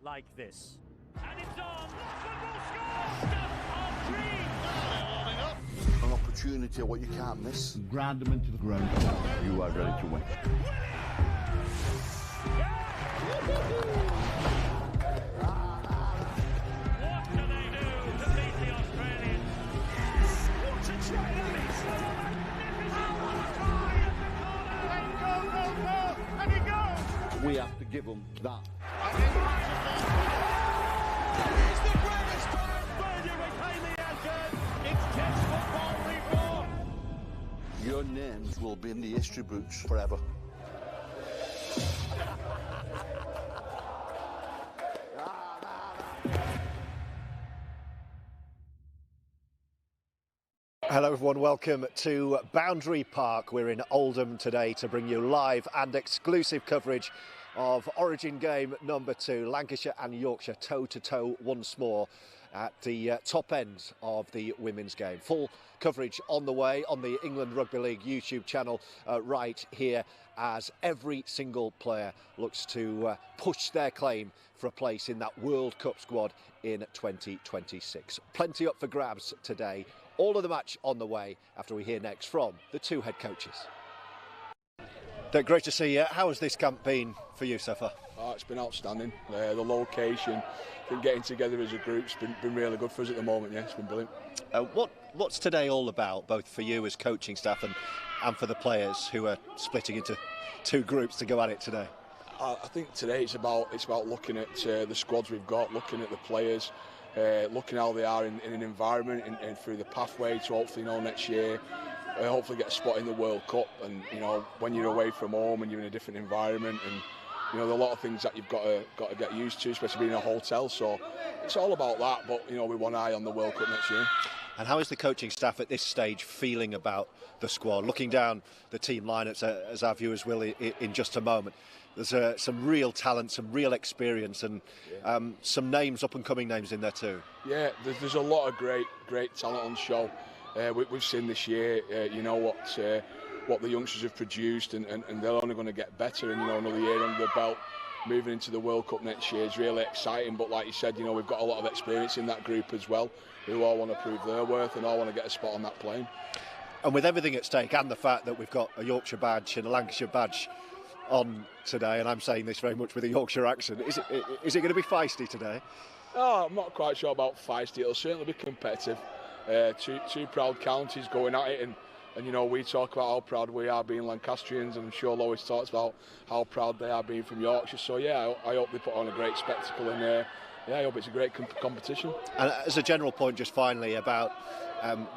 like this. And it's on. Lockwood will score. Stuff of dreams. An opportunity, what you can't miss. Grind them into the ground. You are ready to win. What do they do to beat the Australians? What a try! And he goes! We have to give them that. It's the greatest time! Brady reclaim the action! It's Test football reform! Your names will be in the history books forever. Hello everyone, welcome to Boundary Park. We're in Oldham today to bring you live and exclusive coverage of Origin game number 2, Lancashire and Yorkshire toe-to-toe once more at the top end of the women's game. Full coverage on the way on the England Rugby League YouTube channel right here, as every single player looks to push their claim for a place in that World Cup squad in 2026. Plenty up for grabs today. All of the match on the way after we hear next from the two head coaches. Great to see you. How has this camp been for you so far? Oh, it's been outstanding. The location, getting together as a group's been really good for us at the moment. Yeah, it's been brilliant. What's today all about, both for you as coaching staff and for the players who are splitting into two groups to go at it today? I think today it's about looking at the squads we've got, looking at the players, looking how they are in an environment and through the pathway to hopefully next year hopefully get a spot in the World Cup. And when you're away from home and you're in a different environment, and there are a lot of things that you've got to get used to, especially being in a hotel. So it's all about that, but with one eye on the World Cup next year. And how is the coaching staff at this stage feeling about the squad? Looking down the team lineups, as our viewers will in just a moment, there's some real talent, some real experience, and some names, up-and-coming names in there too. Yeah, there's a lot of great talent on show. We've seen this year, what the youngsters have produced, and they're only going to get better. And another year under the belt, moving into the World Cup next year is really exciting. But like you said, we've got a lot of experience in that group as well, who all want to prove their worth and all want to get a spot on that plane. And with everything at stake, and the fact that we've got a Yorkshire badge and a Lancashire badge on today, and I'm saying this very much with a Yorkshire accent, is it going to be feisty today? Oh, I'm not quite sure about feisty. It'll certainly be competitive. Two proud counties going at it, and we talk about how proud we are being Lancastrians, and I'm sure Lois talks about how proud they are being from Yorkshire. So yeah, I hope they put on a great spectacle, and I hope it's a great competition. And as a general point, just finally about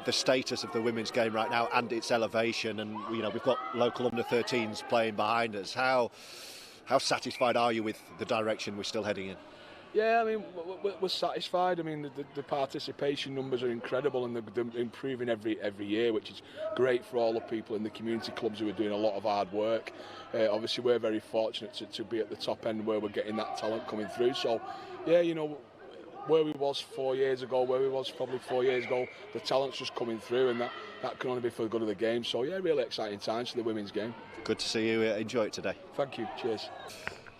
the status of the women's game right now and its elevation, and we've got local under-13s playing behind us. How satisfied are you with the direction we're still heading in? Yeah, I mean, we're satisfied. I mean, the participation numbers are incredible, and they're improving every year, which is great for all the people in the community clubs who are doing a lot of hard work. Obviously, we're very fortunate to be at the top end where we're getting that talent coming through. So, yeah, where we was 4 years ago, where we was probably 4 years ago, the talent's just coming through, and that can only be for the good of the game. So, yeah, really exciting times for the women's game. Good to see you. Enjoy it today. Thank you. Cheers.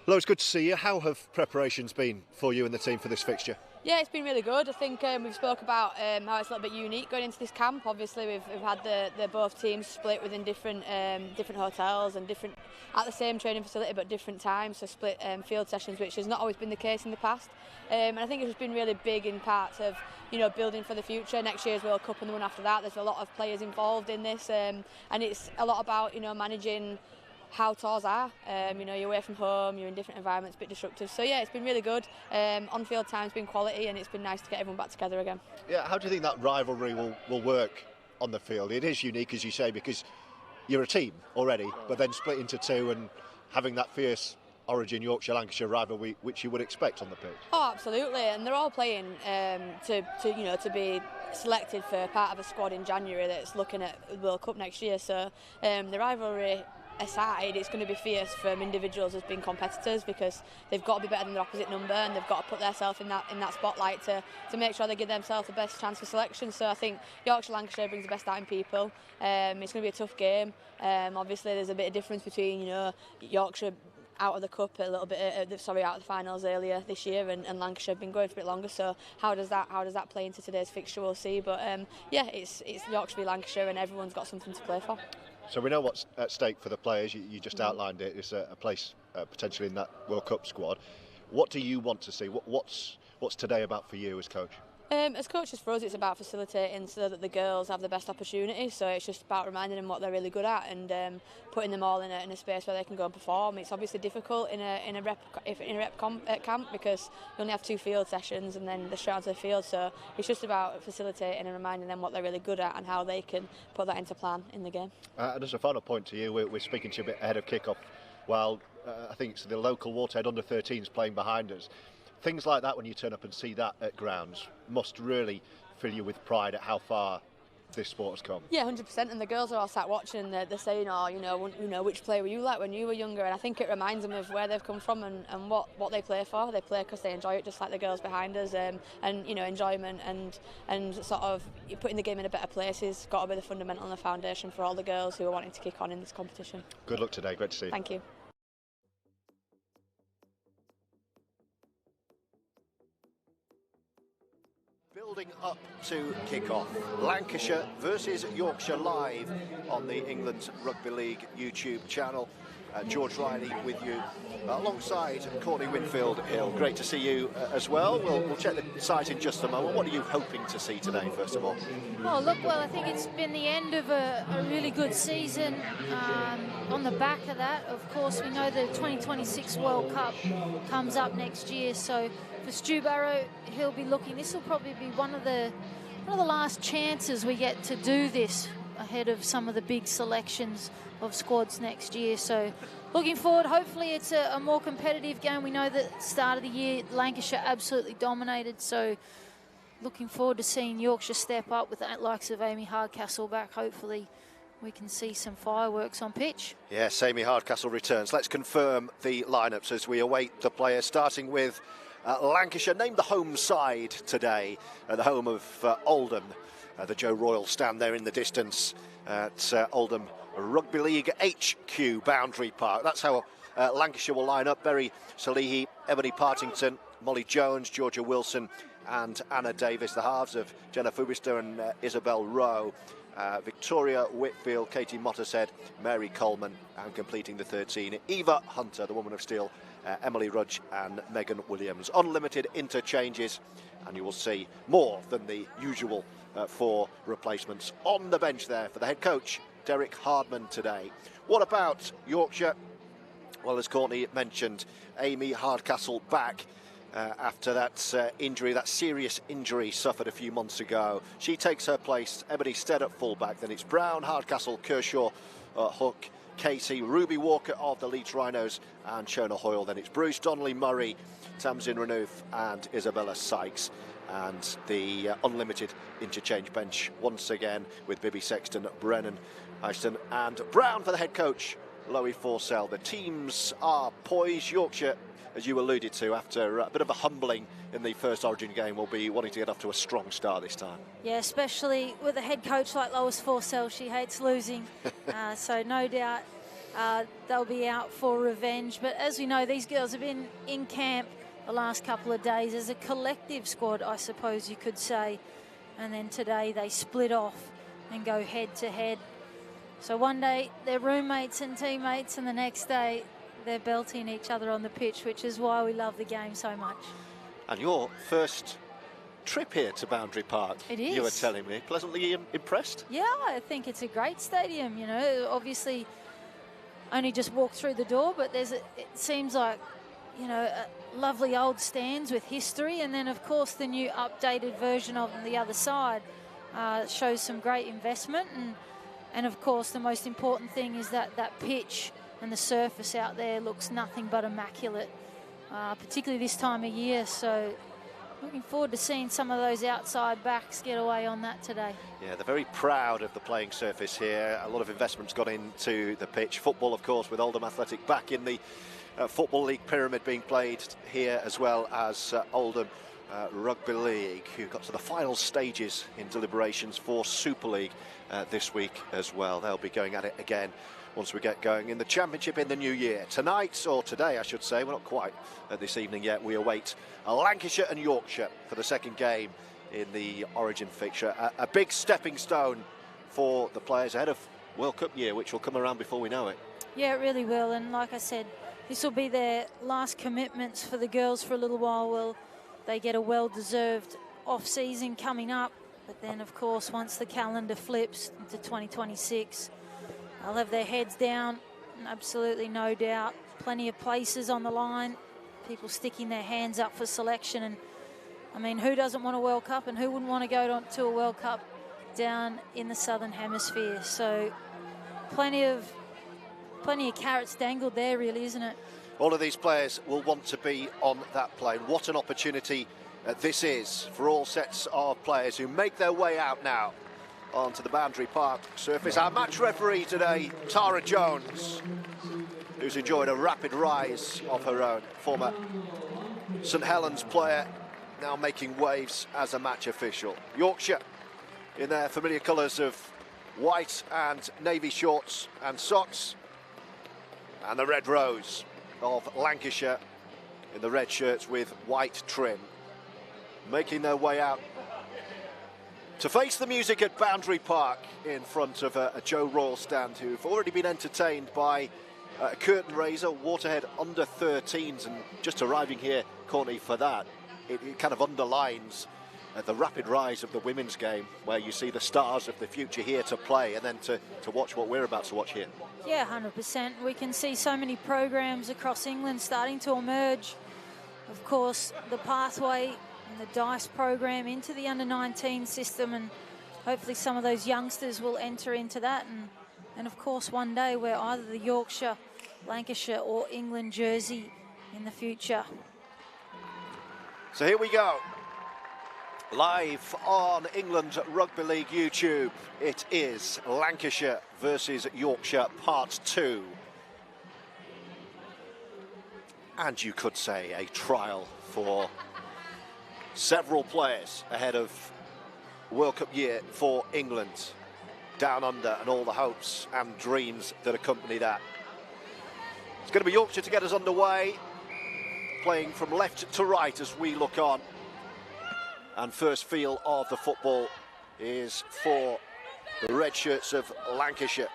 Hello, it's good to see you. How have preparations been for you and the team for this fixture? Yeah, it's been really good. I think we've spoke about how it's a little bit unique going into this camp. Obviously, we've had the both teams split within different hotels and different at the same training facility, but different times, so split field sessions, which has not always been the case in the past. And I think it's been really big in parts of building for the future. Next year's World Cup and the one after that. There's a lot of players involved in this, and it's a lot about managing how tours are. You're away from home, you're in different environments, a bit disruptive. So yeah, it's been really good. On-field time's been quality, and it's been nice to get everyone back together again. Yeah, how do you think that rivalry will work on the field? It is unique, as you say, because you're a team already, but then split into two and having that fierce Origin Yorkshire-Lancashire rivalry, which you would expect on the pitch. Oh, absolutely, and they're all playing to be selected for part of a squad in January that's looking at the World Cup next year. So the rivalry aside, it's going to be fierce from individuals as being competitors, because they've got to be better than their opposite number, and they've got to put themselves in that spotlight to make sure they give themselves the best chance for selection. So I think Yorkshire-Lancashire brings the best out in people. It's going to be a tough game. Obviously, there's a bit of difference between Yorkshire out of the cup a little bit, out of the finals earlier this year, and Lancashire have been going for a bit longer. So how does that play into today's fixture? We'll see. But it's Yorkshire v Lancashire, and everyone's got something to play for. So we know what's at stake for the players. You just outlined it. It's a place potentially in that World Cup squad. What do you want to see? What's today about for you as coach? As coaches, for us, it's about facilitating so that the girls have the best opportunity. So it's just about reminding them what they're really good at and putting them all in a space where they can go and perform. It's obviously difficult in a rep camp because you only have 2 field sessions and then they're straight onto the field. So it's just about facilitating and reminding them what they're really good at and how they can put that into plan in the game. And as a final point to you, we're speaking to you a bit ahead of kick-off. While I think it's the local Waterhead under-13s playing behind us. Things like that, when you turn up and see that at grounds, must really fill you with pride at how far this sport has come. Yeah, 100%. And the girls are all sat watching. They're saying, which player were you like when you were younger? And I think it reminds them of where they've come from and what they play for. They play because they enjoy it, just like the girls behind us. And enjoyment and sort of putting the game in a better place has got to be the fundamental and the foundation for all the girls who are wanting to kick on in this competition. Good luck today. Great to see you. Thank you. Building up to kick-off, Lancashire versus Yorkshire live on the England Rugby League YouTube channel. George Riley with you alongside Courtney Winfield-Hill. Great to see you as well. We'll check the site in just a moment. What are you hoping to see today, first of all? Oh, look, well, I think it's been the end of a really good season. On the back of that, of course, we know the 2026 World Cup comes up next year, so for Stu Barrow, he'll be looking. This will probably be one of the last chances we get to do this ahead of some of the big selections of squads next year. So looking forward. Hopefully it's a more competitive game. We know that at the start of the year Lancashire absolutely dominated, so looking forward to seeing Yorkshire step up with the likes of Amy Hardcastle back. Hopefully we can see some fireworks on pitch. Yes, Amy Hardcastle returns. Let's confirm the lineups as we await the players, starting with Lancashire, named the home side today, the home of Oldham. The Joe Royal stand there in the distance at Oldham Rugby League HQ Boundary Park. That's how Lancashire will line up. Berry Salihi, Ebony Partington, Molly Jones, Georgia Wilson and Anna Davis, the halves of Jenna Fubista and Isabel Rowe. Victoria Whitfield, Katie Mottershead, Mary Coleman, and completing the 13, Eva Hunter, the woman of steel, Emily Rudge and Megan Williams. Unlimited interchanges, and you will see more than the usual 4 replacements on the bench there for the head coach, Derek Hardman, today. What about Yorkshire? Well, as Courtney mentioned, Amy Hardcastle back after that injury, that serious injury suffered a few months ago. She takes her place. Ebony Stead at fullback. Then it's Brown, Hardcastle, Kershaw, Hook, Casey, Ruby Walker of the Leeds Rhinos and Shona Hoyle. Then it's Bruce, Donnelly, Murray, Tamsin Renouf and Isabella Sykes. And the unlimited interchange bench once again with Bibby Sexton, Brennan, Ashton and Brown for the head coach, Loie Forsell. The teams are poised. Yorkshire, as you alluded to, after a bit of a humbling in the first Origin game, will be wanting to get off to a strong start this time. Yeah, especially with a head coach like Lois Forsell. She hates losing, so no doubt they'll be out for revenge. But as we know, these girls have been in camp the last couple of days as a collective squad, I suppose you could say. And then today they split off and go head to head. So one day they're roommates and teammates, and the next day they're belting each other on the pitch, which is why we love the game so much. And your first trip here to Boundary Park, it is. You were telling me, pleasantly impressed? Yeah, I think it's a great stadium. You know, obviously only just walked through the door, but it seems like, you know, lovely old stands with history, and then of course the new updated version of the other side shows some great investment, and of course the most important thing is that pitch and the surface out there looks nothing but immaculate, particularly this time of year. So looking forward to seeing some of those outside backs get away on that today. Yeah, they're very proud of the playing surface here. A lot of investment's gone into the pitch. Football, of course, with Oldham Athletic back in the Football League pyramid being played here, as well as Oldham Rugby League, who got to the final stages in deliberations for Super League this week as well. They'll be going at it again once we get going in the Championship in the new year. Tonight, or today I should say, we're not quite this evening yet, we await Lancashire and Yorkshire for the second game in the Origin fixture. A big stepping stone for the players ahead of World Cup year, which will come around before we know it. Yeah, it really will, and like I said, this will be their last commitments for the girls for a little while. Well, they get a well-deserved off-season coming up, but then, of course, once the calendar flips into 2026, they'll have their heads down, and absolutely no doubt. Plenty of places on the line, people sticking their hands up for selection, and I mean, who doesn't want a World Cup, and who wouldn't want to go to a World Cup down in the Southern Hemisphere? So plenty of carrots dangled there, really, isn't it? All of these players will want to be on that plane. What an opportunity this is for all sets of players who make their way out now onto the Boundary Park surface. Our match referee today, Tara Jones, who's enjoyed a rapid rise of her own. Former St Helens player, now making waves as a match official. Yorkshire in their familiar colours of white and navy shorts and socks, and the red rose of Lancashire in the red shirts with white trim, making their way out to face the music at Boundary Park in front of a Joe Royal stand, who've already been entertained by a curtain raiser, Waterhead under 13s, and just arriving here, Courtney, for that, it kind of underlines the rapid rise of the women's game, where you see the stars of the future here to play, and then to watch what we're about to watch here. Yeah, 100%. We can see so many programs across England starting to emerge. Of course, the pathway and the DICE program into the under-19 system, and hopefully some of those youngsters will enter into that. And of course, one day we're either the Yorkshire, Lancashire or England jersey in the future. So here we go. Live on England Rugby League YouTube, it is Lancashire versus Yorkshire Part 2. And you could say a trial for several players ahead of World Cup year for England. Down under, and all the hopes and dreams that accompany that. It's going to be Yorkshire to get us underway, playing from left to right as we look on. And first feel of the football is for the red shirts of Lancashire,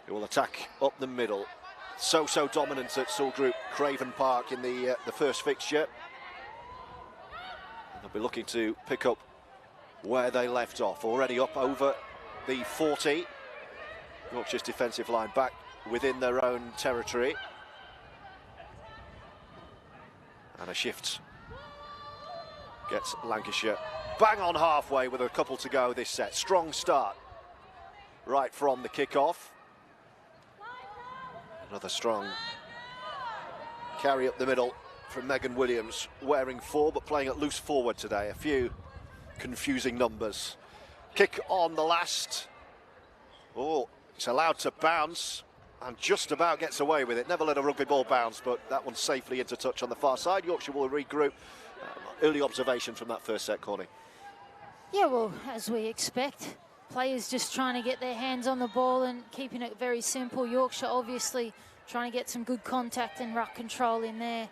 who will attack up the middle. So dominant at Soul Group Craven Park in the first fixture. And they'll be looking to pick up where they left off. Already up over the 40. Yorkshire's defensive line back within their own territory. And a shift gets Lancashire bang on halfway with a couple to go this set. Strong start right from the kick-off. Another strong carry up the middle from Megan Williams, wearing 4 but playing at loose forward today. A few confusing numbers. Kick on the last. Oh, it's allowed to bounce and just about gets away with it. Never let a rugby ball bounce, but that one's safely into touch on the far side. Yorkshire will regroup. Early observation from that first set, Corny. Yeah, well, as we expect, players just trying to get their hands on the ball and keeping it very simple. Yorkshire obviously trying to get some good contact and ruck control in there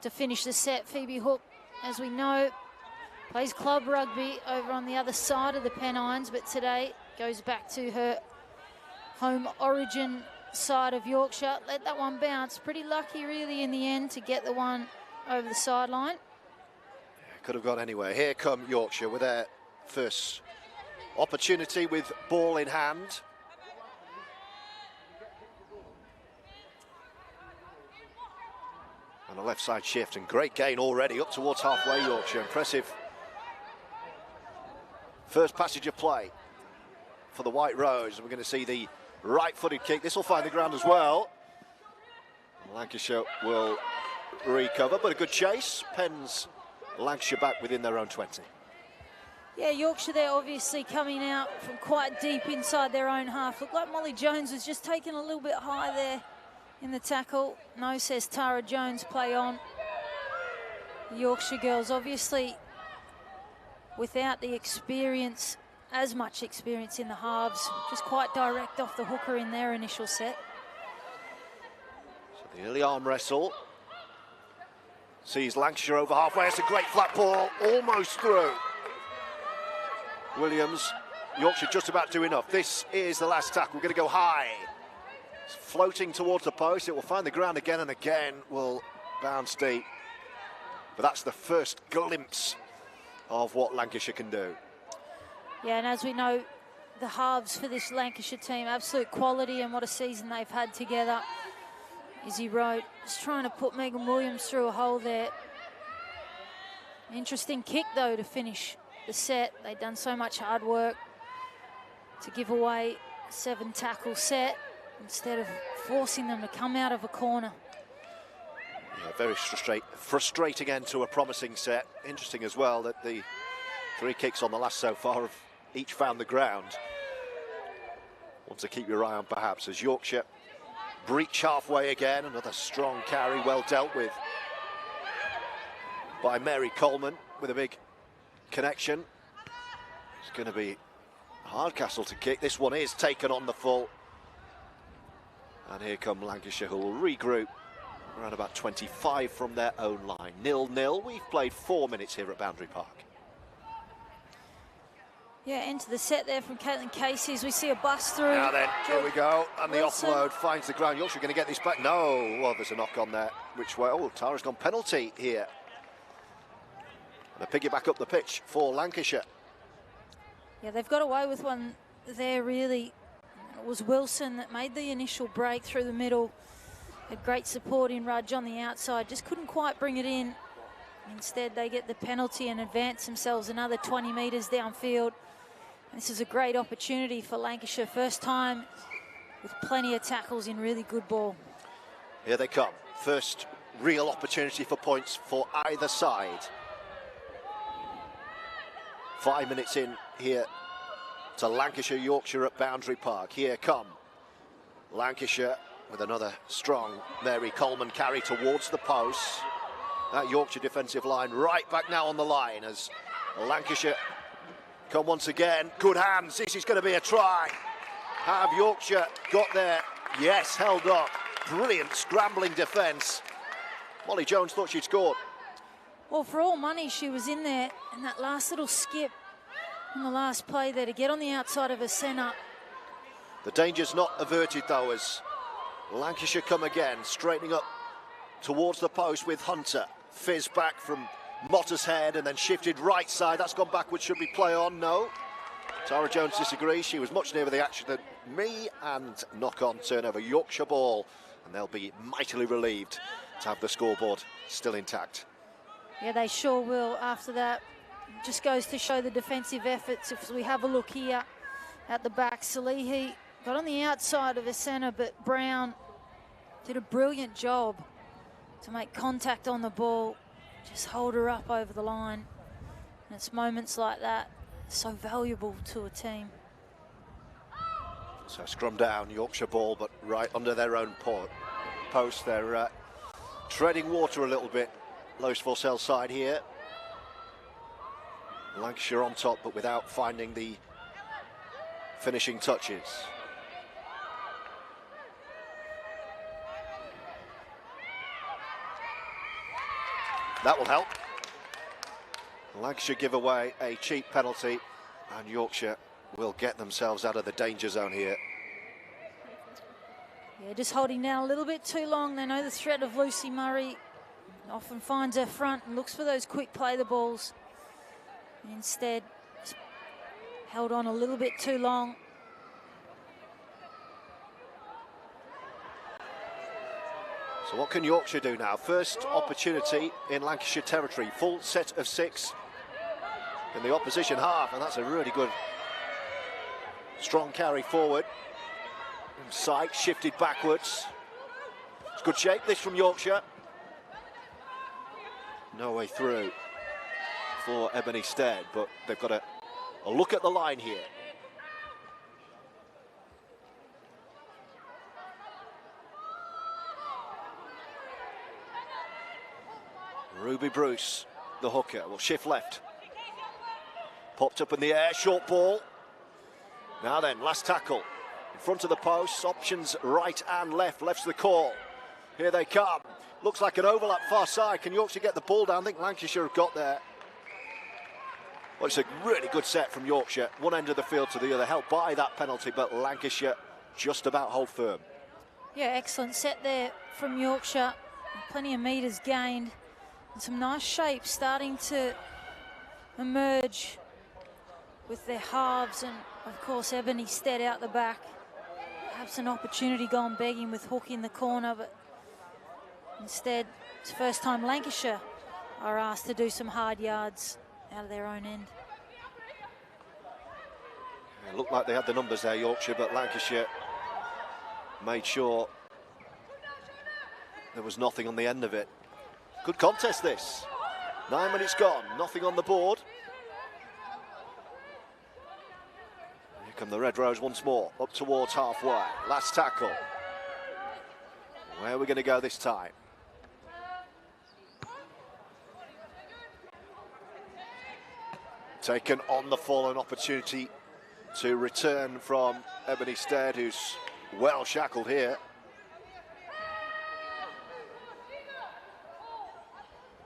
to finish the set. Phoebe Hook, as we know, plays club rugby over on the other side of the Pennines, but today goes back to her home origin side of Yorkshire. Let that one bounce. Pretty lucky, really, in the end to get the one over the sideline. Could have gone anywhere. Here come Yorkshire with their first opportunity with ball in hand. And a left side shift, and great gain already up towards halfway. Yorkshire, impressive first passage of play for the White Rose. We're going to see the right-footed kick. This will find the ground as well. Lancashire will recover, but a good chase. Pens Lancashire back within their own 20. Yeah, Yorkshire there obviously coming out from quite deep inside their own half. Looked like Molly Jones was just taken a little bit high there in the tackle. No, says Tara Jones, play on. The Yorkshire girls obviously without the experience, as much experience in the halves, just quite direct off the hooker in their initial set. So the early arm wrestle sees Lancashire over halfway. It's a great flat ball, almost through. Williams, Yorkshire just about do enough. This is the last tackle. We're going to go high. It's floating towards the post. It will find the ground again and again. Will bounce deep. But that's the first glimpse of what Lancashire can do. Yeah, and as we know, the halves for this Lancashire team, absolute quality, and what a season they've had together. Izzy Road is trying to put Megan Williams through a hole there. Interesting kick, though, to finish the set. They've done so much hard work to give away a 7-tackle set instead of forcing them to come out of a corner. Yeah, very frustrating end to a promising set. Interesting as well that the 3 kicks on the last so far have each found the ground. One to keep your eye on perhaps as Yorkshire breach halfway again. Another strong carry, well dealt with by Mary Coleman with a big connection. It's going to be Hardcastle to kick. This one is taken on the full. And here come Lancashire, who will regroup around about 25 from their own line. 0-0. We've played 4 minutes here at Boundary Park. Yeah, into the set there from Caitlin Casey as we see a bust through. Now then, here we go. And Wilson. the offload finds the ground. Yorkshire going to get this back. No. Well, there's a knock on there. Which way? Oh, Tara's gone penalty here. And a piggyback up the pitch for Lancashire. Yeah, they've got away with one there, really. It was Wilson that made the initial break through the middle. Had great support in Rudge on the outside. Just couldn't quite bring it in. Instead, they get the penalty and advance themselves another 20 metres downfield. This is a great opportunity for Lancashire. First time with plenty of tackles in really good ball. Here they come. First real opportunity for points for either side. 5 minutes in here to Lancashire, Yorkshire at Boundary Park. Here come Lancashire with another strong Mary Coleman carry towards the post. That Yorkshire defensive line right back now on the line as Lancashire come once again. Good hands. This is going to be a try. Have Yorkshire got there? Yes, held up. Brilliant scrambling defence. Molly Jones thought she'd scored. Well, for all money, she was in there, and that last little skip on the last play there to get on the outside of her centre. The danger's not averted though as Lancashire come again, straightening up towards the post with Hunter. Fizz back from Motter's head and then shifted right side. That's gone backwards. Should we play on? No. Tara Jones disagrees. She was much nearer the action than me, and knock-on turnover. Yorkshire ball, and they'll be mightily relieved to have the scoreboard still intact. Yeah, they sure will after that. Just goes to show the defensive efforts. If we have a look here at the back, Salihi got on the outside of the centre, but Brown did a brilliant job to make contact on the ball, just hold her up over the line. And it's moments like that so valuable to a team. So scrum down, Yorkshire ball, but right under their own post. They're treading water a little bit. Lowe's Forsell side here. Lancashire on top, but without finding the finishing touches. That will help. Lancashire give away a cheap penalty, and Yorkshire will get themselves out of the danger zone here. Yeah, just holding down a little bit too long. They know the threat of Lucy Murray. Often finds her front and looks for those quick play the balls. Instead, held on a little bit too long. So what can Yorkshire do now? First opportunity in Lancashire territory. Full set of 6 in the opposition half, and that's a really good strong carry forward. Sykes shifted backwards. It's good shape this from Yorkshire. No way through for Ebony Stead, but they've got a look at the line here. Ruby Bruce, the hooker, will shift left. Popped up in the air, short ball. Now then, last tackle. In front of the posts, options right and left. Left's the call. Here they come. Looks like an overlap far side. Can Yorkshire get the ball down? I think Lancashire have got there. Well, it's a really good set from Yorkshire. One end of the field to the other. Helped by that penalty, but Lancashire just about hold firm. Yeah, excellent set there from Yorkshire. Plenty of metres gained. And some nice shapes starting to emerge with their halves, and of course Ebony Stead out the back. Perhaps an opportunity gone begging with Hook in the corner, but instead it's the first time Lancashire are asked to do some hard yards out of their own end. It looked like they had the numbers there, Yorkshire, but Lancashire made sure there was nothing on the end of it. Good contest this. 9 minutes gone, nothing on the board. Here come the Red Rose once more, up towards halfway. Last tackle. Where are we going to go this time? Taken on the fall, an opportunity to return from Ebony Stead, who's well shackled here.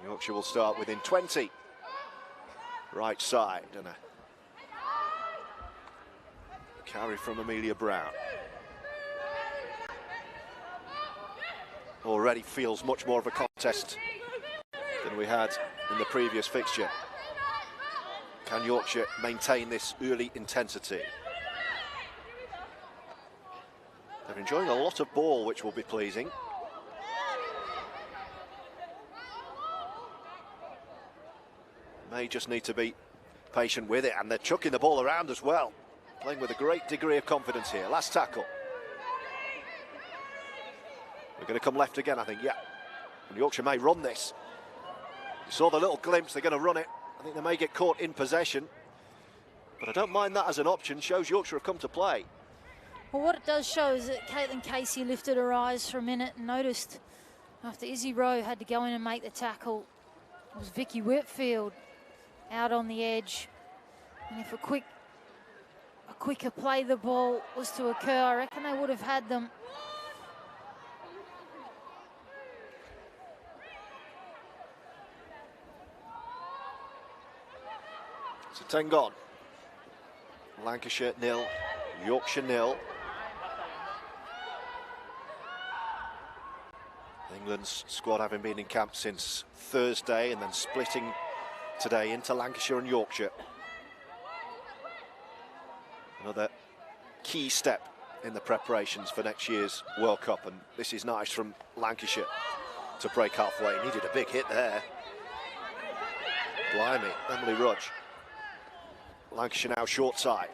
Yorkshire will start within 20. Right side, and a carry from Amelia Brown. Already feels much more of a contest than we had in the previous fixture. Can Yorkshire maintain this early intensity? They're enjoying a lot of ball, which will be pleasing. May just need to be patient with it, and they're chucking the ball around as well. Playing with a great degree of confidence here. Last tackle. They're going to come left again, I think, yeah. And Yorkshire may run this. You saw the little glimpse, they're going to run it. I think they may get caught in possession, but I don't mind that as an option. Shows Yorkshire have come to play. Well, what it does show is that Caitlin Casey lifted her eyes for a minute and noticed after Izzy Rowe had to go in and make the tackle, it was Vicky Whitfield out on the edge. And if a quicker play the ball was to occur, I reckon they would have had them. So 10 gone. Lancashire 0, Yorkshire 0. England's squad having been in camp since Thursday and then splitting today into Lancashire and Yorkshire. Another key step in the preparations for next year's World Cup, and this is nice from Lancashire to break halfway. Needed a big hit there. Blimey, Emily Rudge. Lancashire now short side.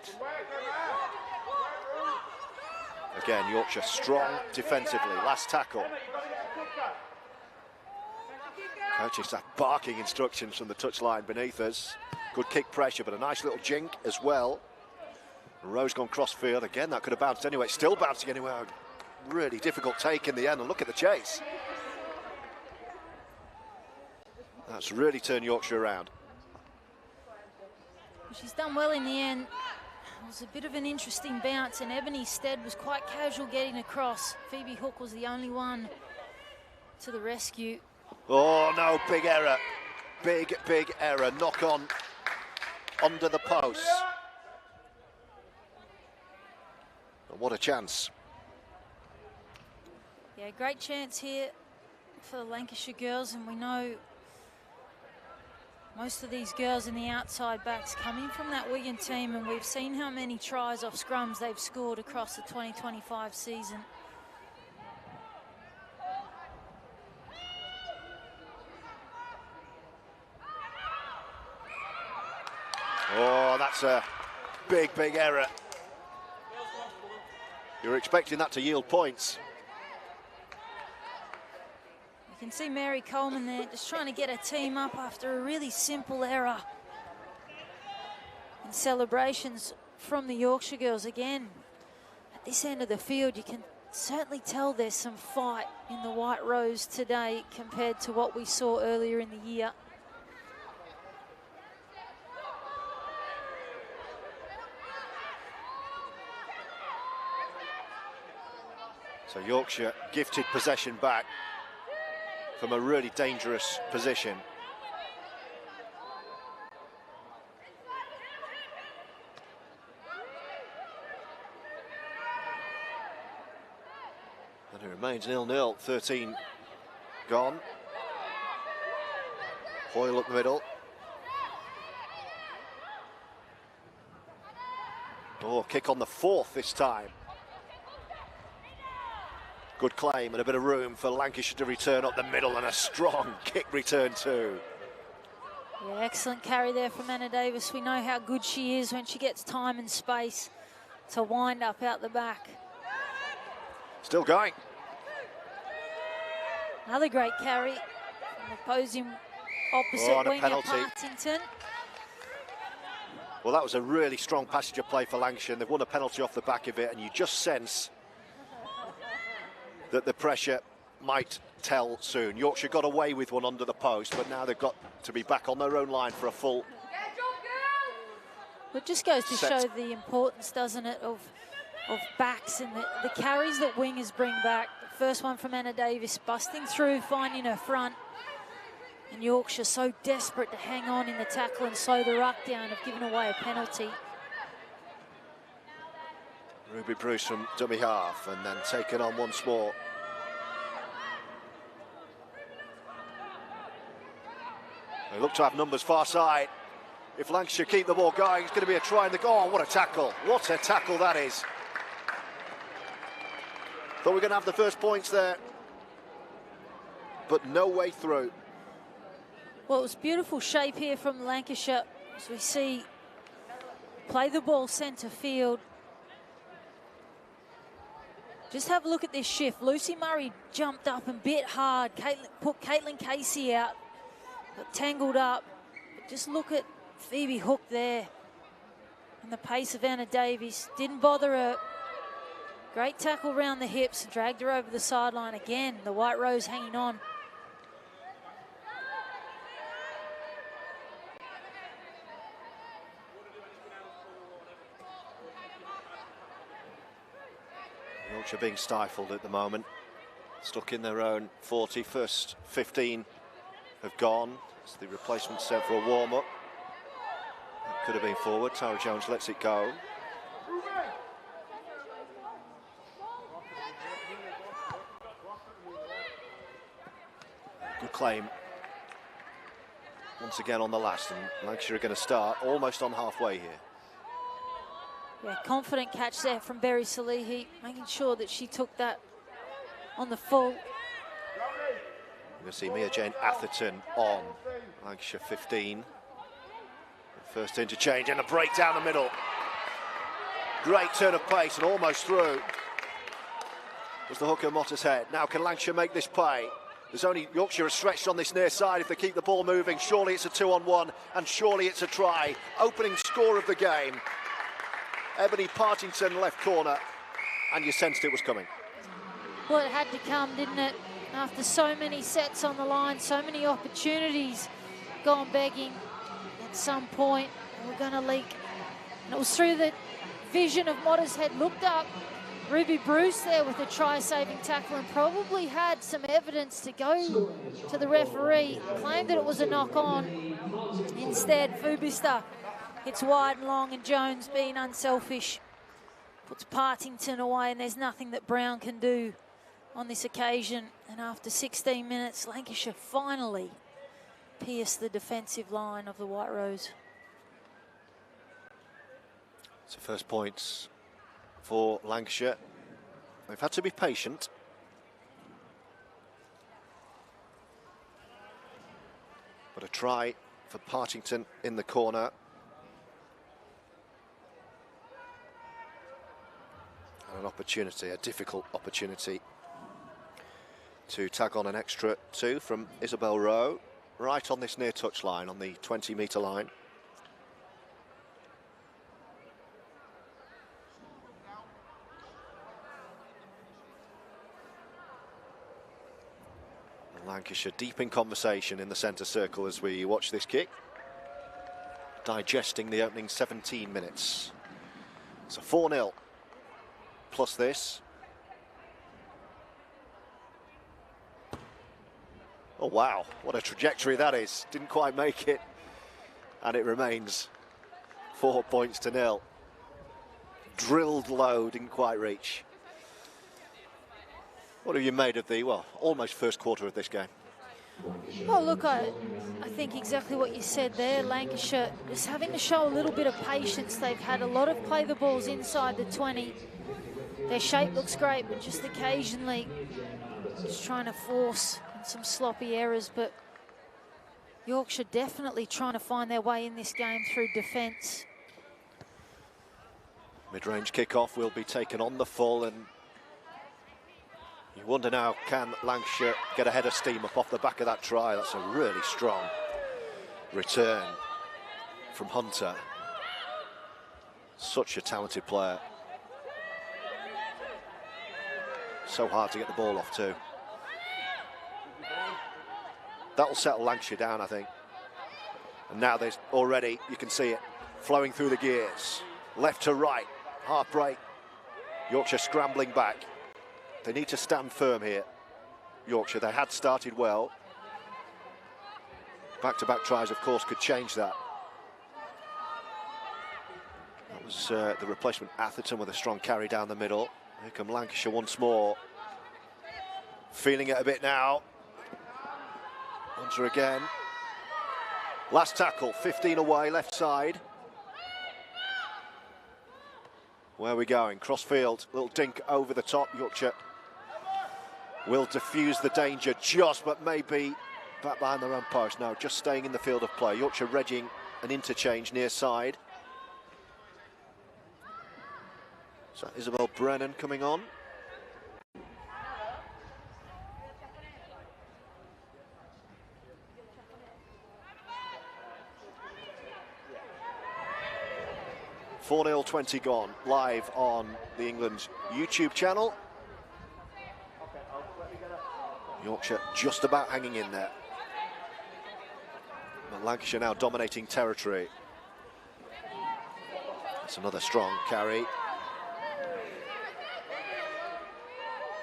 Again, Yorkshire strong defensively. Last tackle. Coaches have barking instructions from the touchline beneath us. Good kick pressure, but a nice little jink as well. Rose gone crossfield. Again, that could have bounced anyway. Still bouncing anywhere. Really difficult take in the end, and look at the chase. That's really turned Yorkshire around. She's done well in the end. It was a bit of an interesting bounce, and Ebony Stead was quite casual getting across. Phoebe Hook was the only one to the rescue. Oh no, big error. Big error. Knock on under the post. And what a chance. Yeah, great chance here for the Lancashire girls, and we know most of these girls in the outside backs coming from that Wigan team, and we've seen how many tries off scrums they've scored across the 2025 season. Oh, that's a big error. You're expecting that to yield points. You can see Mary Coleman there just trying to get her team up after a really simple error. And celebrations from the Yorkshire girls again. At this end of the field, you can certainly tell there's some fight in the White Rose today compared to what we saw earlier in the year. So Yorkshire gifted possession back from a really dangerous position. And it remains 0-0, 13 gone. Hoyle up the middle. Oh, kick on the fourth this time. Good claim and a bit of room for Lancashire to return up the middle, and a strong kick return too. Yeah, excellent carry there from Anna Davis. We know how good she is when she gets time and space to wind up out the back. Still going. Another great carry from the opposing opposite winger, Partington. Well, that was a really strong passage of play for Lancashire. They've won a penalty off the back of it, and you just sense that the pressure might tell soon. Yorkshire got away with one under the post, but now they've got to be back on their own line for a full. It just goes to show the importance, doesn't it, of backs and the carries that wingers bring back. The first one from Anna Davis, busting through, finding her front. And Yorkshire so desperate to hang on in the tackle and slow the ruck down, have given away a penalty. Ruby Bruce from dummy half, and then taken on once more. They look to have numbers far side. If Lancashire keep the ball going, it's going to be a try in the goal. Oh, what a tackle. What a tackle that is. Thought we were going to have the first points there, but no way through. Well, it was beautiful shape here from Lancashire, as we see play the ball centre field. Just have a look at this shift. Lucy Murray jumped up and bit hard. Put Caitlin Casey out, got tangled up. But just look at Phoebe Hook there. And the pace of Anna Davies didn't bother her. Great tackle around the hips, dragged her over the sideline again. The White Rose hanging on. Yorkshire being stifled at the moment, stuck in their own 40. First 15 have gone. It's the replacement set for a warm-up. That could have been forward. Tara Jones lets it go. Good claim once again on the last, and Lancashire are going to start almost on halfway here. Yeah, confident catch there from Berry Salihi, making sure that she took that on the full. You're going to see Mia Jane Atherton on Lancashire 15. First interchange and a break down the middle. Great turn of pace and almost through. Was the hooker Motta's head. Now can Lancashire make this play? There's only Yorkshire are stretched on this near side if they keep the ball moving. Surely it's a 2-on-1 and surely it's a try. Opening score of the game. Ebony Partington left corner, and you sensed it was coming. Well, it had to come, didn't it? After so many sets on the line, so many opportunities gone begging at some point, we're going to leak. And it was through the vision of Motta's head. Looked up, Ruby Bruce there with a try-saving tackle, and probably had some evidence to go to the referee. Claimed that it was a knock-on. Instead, Fubista hits wide and long, and Jones, being unselfish, puts Partington away, and there's nothing that Brown can do on this occasion. And after 16 minutes, Lancashire finally pierced the defensive line of the White Rose. So first points for Lancashire. They've had to be patient. But a try for Partington in the corner. An opportunity, a difficult opportunity to tag on an extra 2 from Isabel Rowe, right on this near touch line, on the 20-metre line. Lancashire deep in conversation in the centre circle as we watch this kick, digesting the opening 17 minutes. It's a 4-0 plus this. Oh wow, what a trajectory that is. Didn't quite make it, and it remains 4 points to 0. Drilled low, didn't quite reach. What have you made of the, well, almost first quarter of this game? Well, look, I think exactly what you said there. Lancashire is having to show a little bit of patience. They've had a lot of play the balls inside the 20. Their shape looks great, but just occasionally just trying to force some sloppy errors. But Yorkshire definitely trying to find their way in this game through defence. Mid-range kick-off will be taken on the full, and you wonder now, can Lancashire get a head of steam up off the back of that try? That's a really strong return from Hunter. Such a talented player. So hard to get the ball off too. That'll settle Lancashire down, I think. And now there's already, you can see it, flowing through the gears. Left to right, half break. Yorkshire scrambling back. They need to stand firm here, Yorkshire. They had started well. Back-to-back tries, of course, could change that. That was the replacement, Atherton, with a strong carry down the middle. Here come Lancashire once more. Feeling it a bit now. Hunter again. Last tackle, 15 away, left side. Where are we going? Crossfield, little dink over the top. Yorkshire will diffuse the danger just, but maybe back behind their own post. No, just staying in the field of play. Yorkshire regging an interchange near side. So Isabel Brennan coming on. (4-0) 20 gone, live on the England YouTube channel. Yorkshire just about hanging in there. But Lancashire now dominating territory. That's another strong carry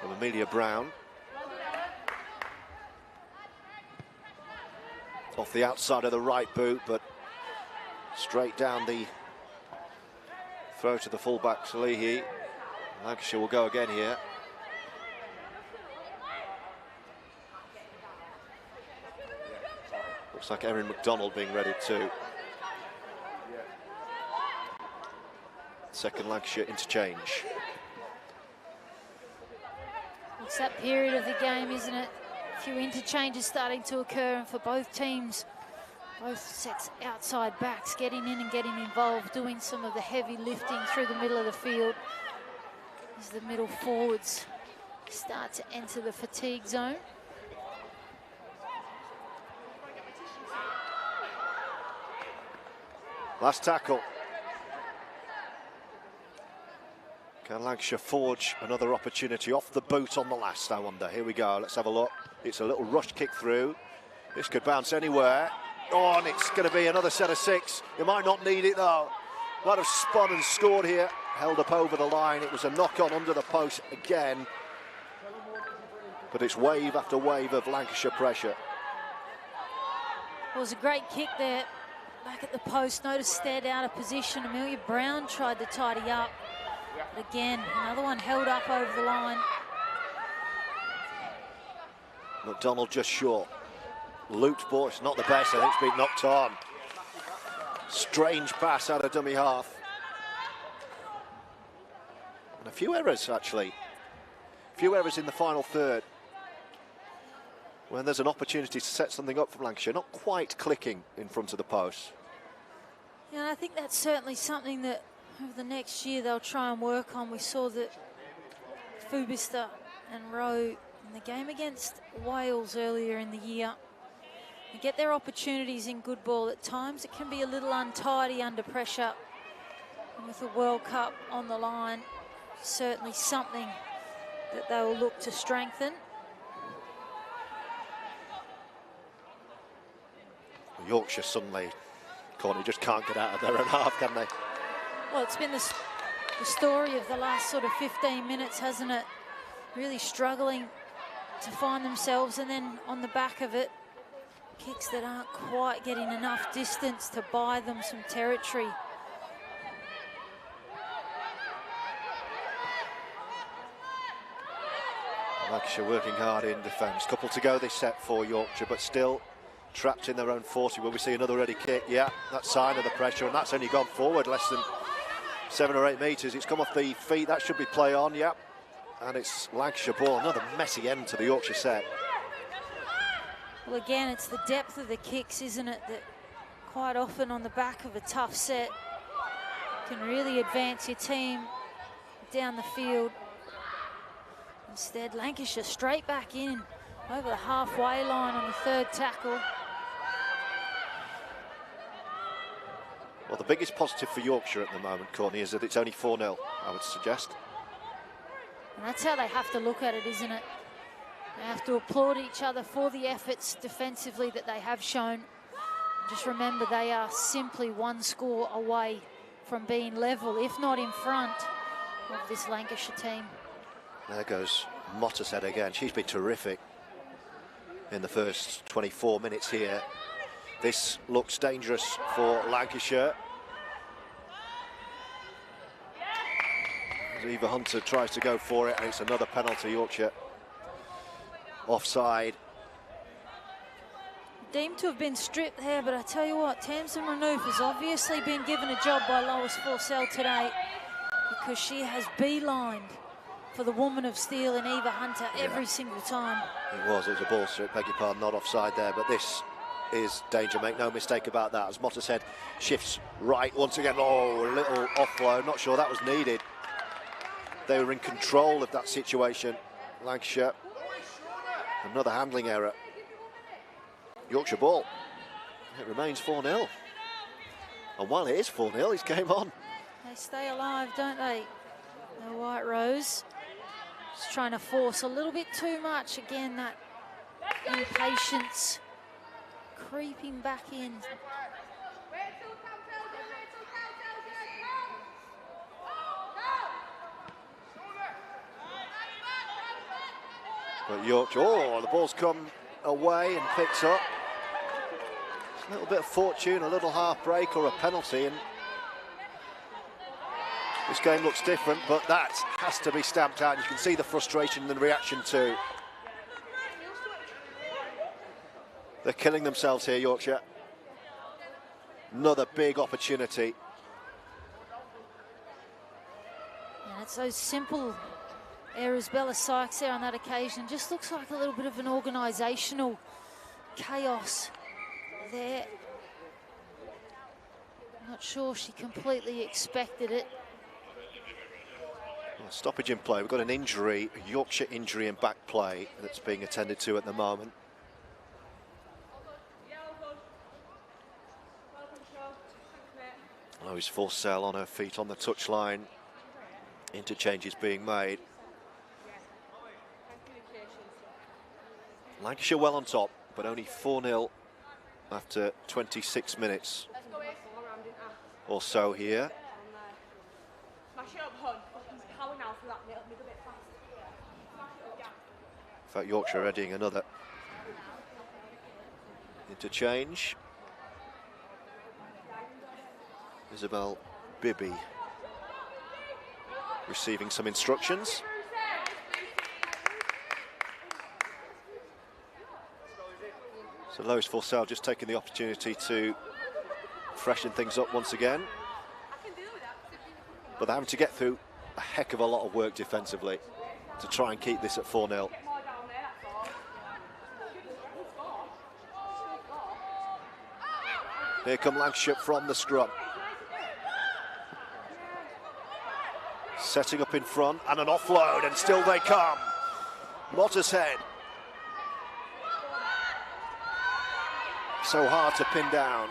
from Amelia Brown. Off the outside of the right boot, but straight down the throw to the fullback, Salihi. Lancashire will go again here. Looks like Erin McDonald being ready too. Second Lancashire interchange. It's that period of the game, isn't it? A few interchanges starting to occur, and for both teams, both sets outside backs getting in and getting involved, doing some of the heavy lifting through the middle of the field as the middle forwards start to enter the fatigue zone. Last tackle. Can Lancashire forge another opportunity off the boot on the last, I wonder? Here we go, let's have a look. It's a little rush kick through. This could bounce anywhere. Oh, and it's going to be another set of 6. They might not need it though. Might have spun and scored here. Held up over the line. It was a knock-on under the post again. But it's wave after wave of Lancashire pressure. It was a great kick there. Back at the post, notice stared out of position. Amelia Brown tried to tidy up. But again, another one held up over the line. McDonald just short. Looped ball, it's not the best, I think it's been knocked on. Strange pass out of dummy half. And a few errors, actually. A few errors in the final third. When there's an opportunity to set something up for Lancashire, not quite clicking in front of the post. Yeah, and I think that's certainly something that over the next year they'll try and work on. We saw that Fubista and Rowe in the game against Wales earlier in the year, they get their opportunities in good ball. At times it can be a little untidy under pressure. And with the World Cup on the line, certainly something that they will look to strengthen. Yorkshire suddenly, Courtney, just can't get out of their own half, can they? Well, it's been the story of the last sort of 15 minutes, hasn't it? Really struggling to find themselves, and then on the back of it, kicks that aren't quite getting enough distance to buy them some territory. Lancashire working hard in defence. Couple to go this set for Yorkshire, but still trapped in their own 40. Will we see another ready kick? Yeah, that's sign of the pressure, and that's only gone forward less than 7 or 8 metres. It's come off the feet. That should be play on, yeah. And it's Lancashire ball. Another messy end to the Yorkshire set. Well, again, it's the depth of the kicks, isn't it, that quite often on the back of a tough set can really advance your team down the field. Instead, Lancashire straight back in over the halfway line on the third tackle. Well, the biggest positive for Yorkshire at the moment, Courtney, is that it's only 4-0, I would suggest. And that's how they have to look at it, isn't it? They have to applaud each other for the efforts defensively that they have shown. Just remember, they are simply one score away from being level, if not in front of this Lancashire team. There goes Mottershead again. She's been terrific in the first 24 minutes here. This looks dangerous for Lancashire. Eva Hunter tries to go for it, and it's another penalty. Yorkshire offside. Deemed to have been stripped there, but I tell you what, Tamsin Renouf has obviously been given a job by Lois Forsell today, because she has beelined for the woman of steel in Eva Hunter every single time. It was a ball strip, beg your pardon, not offside there, but this is danger, make no mistake about that, as Mottershead shifts right once again. Oh, a little offload, not sure that was needed. They were in control of that situation, Lancashire. Another handling error. Yorkshire ball. It remains 4-0. And while it is 4-0, it's game on. They stay alive, don't they? The White Rose just trying to force a little bit too much. Again, that impatience creeping back in. But Yorkshire, oh, the ball's come away and picked up. A little bit of fortune, a little half break or a penalty, and this game looks different, but that has to be stamped out. You can see the frustration and the reaction too. They're killing themselves here, Yorkshire. Another big opportunity. And it's those simple errors. Bella Sykes there on that occasion. Just looks like a little bit of an organisational chaos there. Not sure she completely expected it. Well, stoppage in play. We've got an injury, a Yorkshire injury in back play that's being attended to at the moment. Lois Forsell on her feet on the touchline. Interchange is being made. Lancashire well on top, but only 4-0 after 26 minutes or so here. In fact, Yorkshire readying another interchange. Isabel Bibby receiving some instructions. So Lois Forsell just taking the opportunity to freshen things up once again. But they're having to get through a heck of a lot of work defensively to try and keep this at 4-0. Here come Lancashire from the scrum. Setting up in front, and an offload, and still they come. Mottershead. So hard to pin down.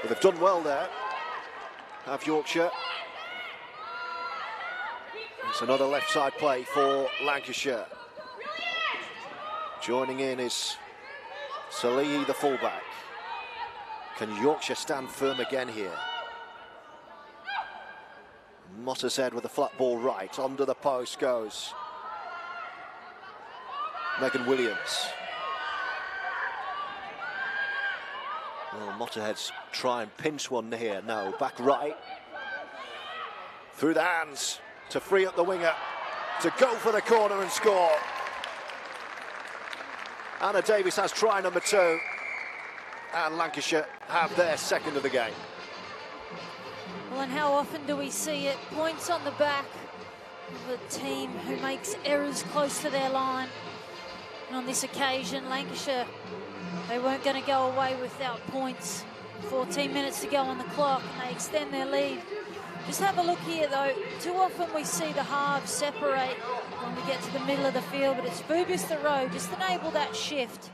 But they've done well there, have Yorkshire. It's another left side play for Lancashire. Joining in is Salihi, the fullback. Can Yorkshire stand firm again here? Mottershead with the flat ball right. Under the post goes Megan Williams. Well, Mottershead's try and pinch one here. No, back right. Through the hands to free up the winger to go for the corner and score. Anna Davies has try number 2. And Lancashire have their second of the game. Well, and how often do we see it? Points on the back of a team who makes errors close to their line. And on this occasion, Lancashire, they weren't going to go away without points. 14 minutes to go on the clock, and they extend their lead. Just have a look here, though. Too often we see the halves separate when we get to the middle of the field, but it's Fubis the row just enable that shift.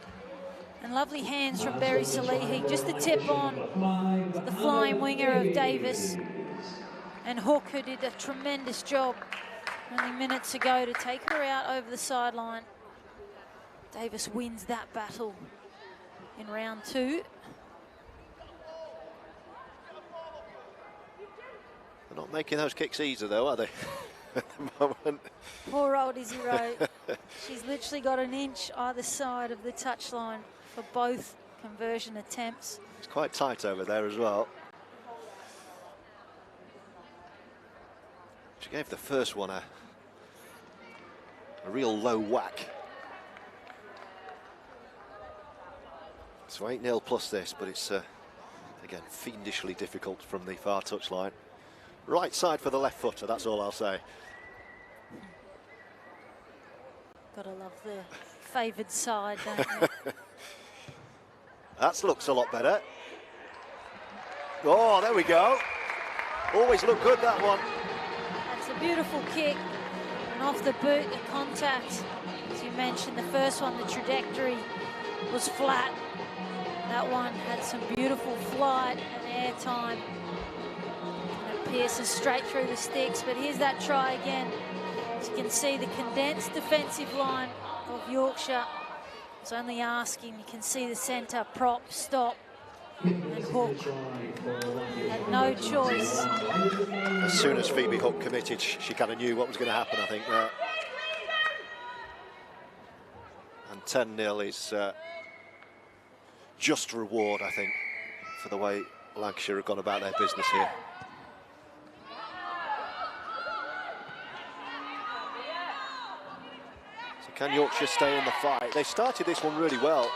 And lovely hands from Berry Salihi, just to tip on to the flying winger of Davis. And Hook, who did a tremendous job only minutes ago to take her out over the sideline. Davis wins that battle in round 2. They're not making those kicks easy, though, are they? At the moment. Poor old Izzy Rowe. She's literally got an inch either side of the touchline for both conversion attempts. It's quite tight over there as well. She gave the first one a real low whack. So 8-0 plus this, but it's again fiendishly difficult from the far touchline. Right side for the left footer, that's all I'll say. Gotta love the favoured side, don't you? That looks a lot better. Oh, there we go. Always look good, that one. That's a beautiful kick. And off the boot, the contact. As you mentioned, the first one, the trajectory was flat. That one had some beautiful flight and air time. And it pierces straight through the sticks. But here's that try again. As you can see, the condensed defensive line of Yorkshire is only asking. You can see the centre prop stop, and Hook had no choice. As soon as Phoebe Hook committed, she kind of knew what was going to happen, I think. And 10-0 is just reward, I think, for the way Lancashire have gone about their business here. Can Yorkshire stay in the fight? They started this one really well.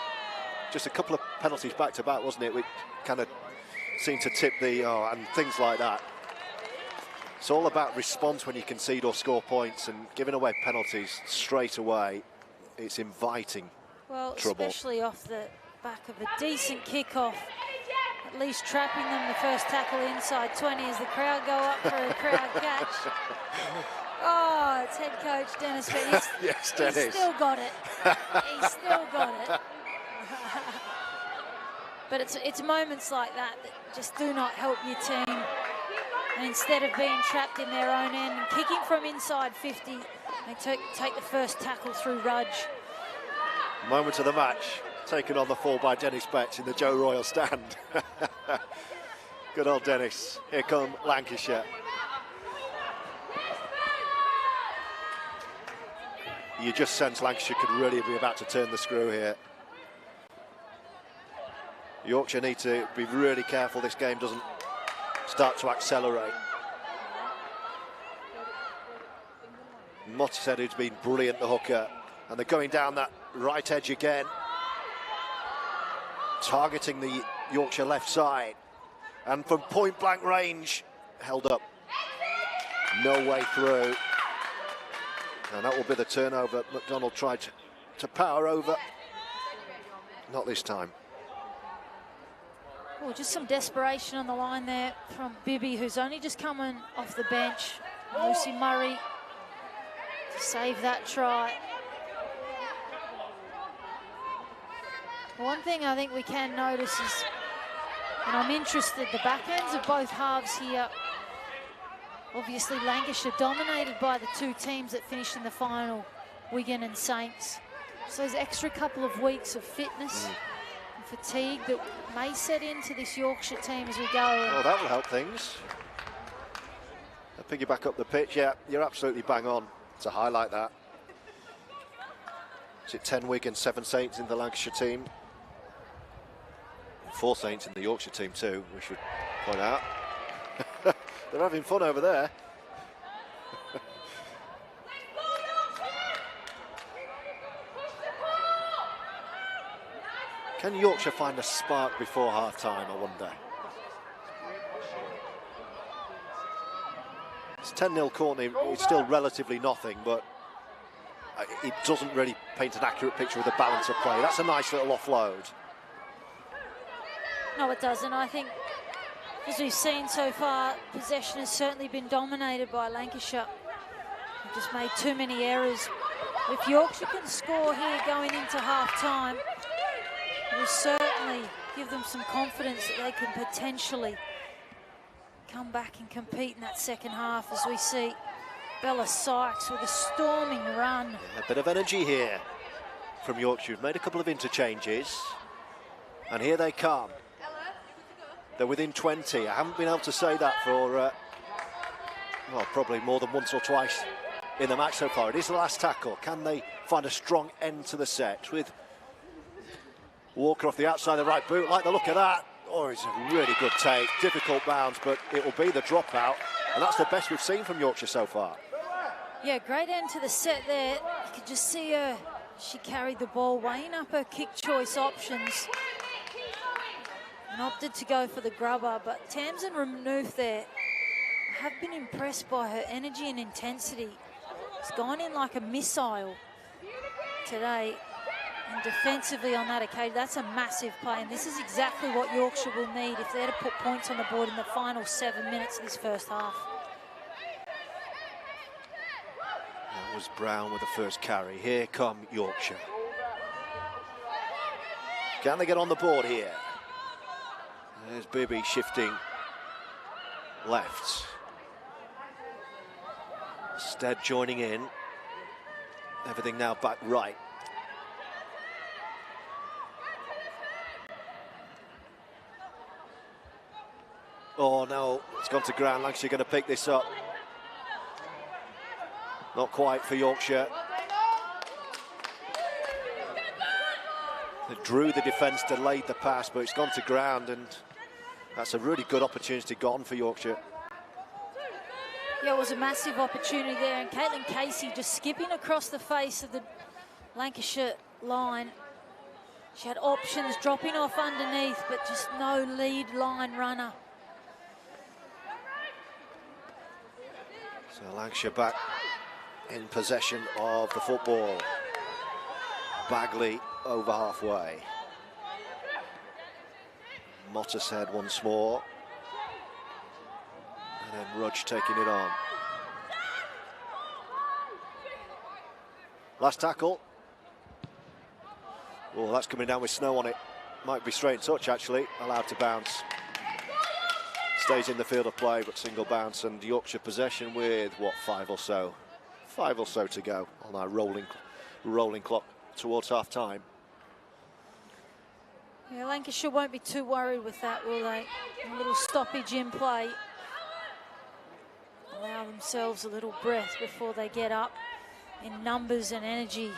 Just a couple of penalties back to back, wasn't it? Which kind of seemed to tip the, and things like that. It's all about response when you concede or score points, and giving away penalties straight away, it's inviting trouble. Especially off the back of a decent kickoff, at least trapping them the first tackle inside 20 as the crowd go up for a crowd catch. Oh, it's head coach Dennis, but yes, Dennis. He's still got it. He's still got it. But it's moments like that that just do not help your team. And instead of being trapped in their own end and kicking from inside 50, they take the first tackle through Rudge. Moment of the match, taken on the fall by Dennis Betts in the Joe Royal stand. Good old Dennis. Here come Lancashire. You just sense Lancashire could really be about to turn the screw here. Yorkshire need to be really careful this game doesn't start to accelerate. Mottershead, who's been brilliant, the hooker, and they're going down that right edge again, targeting the Yorkshire left side, and from point-blank range, held up. No way through. And that will be the turnover. McDonald tried to power over. Not this time. Oh, just some desperation on the line there from Bibby, who's only just coming off the bench. Lucy Murray to save that try. One thing I think we can notice is, and I'm interested, the back ends of both halves here. Obviously, Lancashire dominated by the two teams that finished in the final, Wigan and Saints. So those extra couple of weeks of fitness fatigue that may set into this Yorkshire team as we go. Oh, that will help things. Pick you back up the pitch. Yeah, you're absolutely bang on to highlight that. Is it 10 Wigan, 7 Saints in the Lancashire team? 4 Saints in the Yorkshire team too, we should point out. They're having fun over there. Can Yorkshire find a spark before half-time, I wonder? It's 10-0 Courtney, it's still relatively nothing, but it doesn't really paint an accurate picture of the balance of play. That's a nice little offload. No, it doesn't. I think, as we've seen so far, possession has certainly been dominated by Lancashire. They've just made too many errors. If Yorkshire can score here going into half-time, it will certainly give them some confidence that they can potentially come back and compete in that second half, as we see Bella Sykes with a storming run. Yeah, a bit of energy here from Yorkshire. Made a couple of interchanges, and here they come. They're within 20. I haven't been able to say that for, well, probably more than once or twice in the match so far. It is the last tackle. Can they find a strong end to the set with Walker off the outside of the right boot? Like the look of that. Oh, it's a really good take. Difficult bounce, but it will be the dropout. And that's the best we've seen from Yorkshire so far. Yeah, great end to the set there. You could just see her. She carried the ball, weighing up her kick choice options, and opted to go for the grubber. But Tamsin Renouf there, I have been impressed by her energy and intensity. It's gone in like a missile today. And defensively on that occasion, that's a massive play. And this is exactly what Yorkshire will need if they're to put points on the board in the final 7 minutes of this first half. That was Brown with the first carry. Here come Yorkshire. Can they get on the board here? There's Bibby shifting left. Stead joining in. Everything now back right. Oh no, it's gone to ground. Lancashire going to pick this up. Not quite for Yorkshire. They drew the defence, delayed the pass, but it's gone to ground, and that's a really good opportunity gone for Yorkshire. Yeah, it was a massive opportunity there, and Caitlin Casey just skipping across the face of the Lancashire line. She had options dropping off underneath, but just no lead line runner. So Lancashire back in possession of the football. Bagley over halfway. Mottershead once more. And then Rudge taking it on. Last tackle. Oh, that's coming down with snow on it. Might be straight touch, actually. Allowed to bounce. Stays in the field of play, but single bounce, and Yorkshire possession with, what, 5 or so to go on our rolling clock towards half-time. Yeah, Lancashire won't be too worried with that, will they? A little stoppage in play. Allow themselves a little breath before they get up in numbers and energy.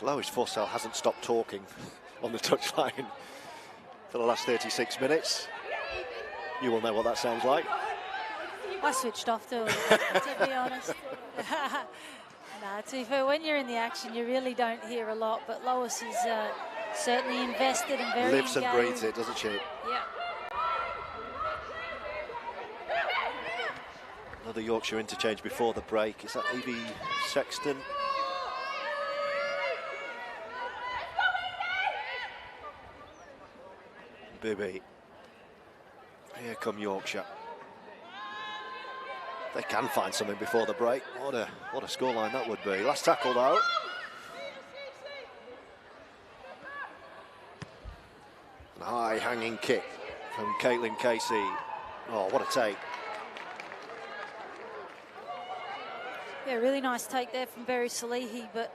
Lois Forsell hasn't stopped talking on the touchline for the last 36 minutes. You will know what that sounds like. I switched off to be honest. Nah, to be fair, when you're in the action, you really don't hear a lot, but Lois is certainly invested and very Lives engaged. and breathes it, doesn't she? Yeah. Another Yorkshire interchange before the break. Is that Evie Sexton? Bibby. Here come Yorkshire. They can find something before the break. What a scoreline that would be. Last tackle though. An high hanging kick from Caitlin Casey. Oh, what a take. Yeah, really nice take there from Berry Salihi, but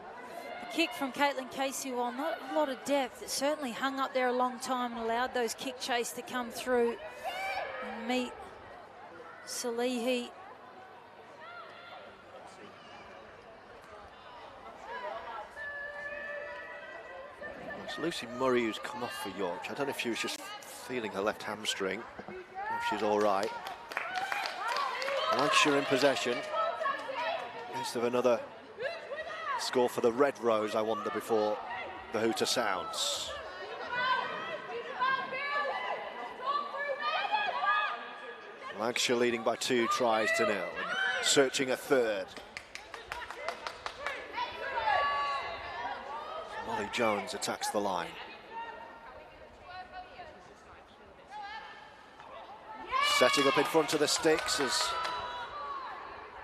the kick from Caitlin Casey, while not a lot of depth, it certainly hung up there a long time and allowed those kick chase to come through and meet Salihi. It's Lucy Murray who's come off for Yorkshire. I don't know if she was just feeling her left hamstring, or if she's all right. Lancashire in possession. Instead of another score for the Red Rose, I wonder, before the hooter sounds. Lancashire leading by 2 tries to 0, and searching a third. Molly Jones attacks the line. Setting up in front of the sticks as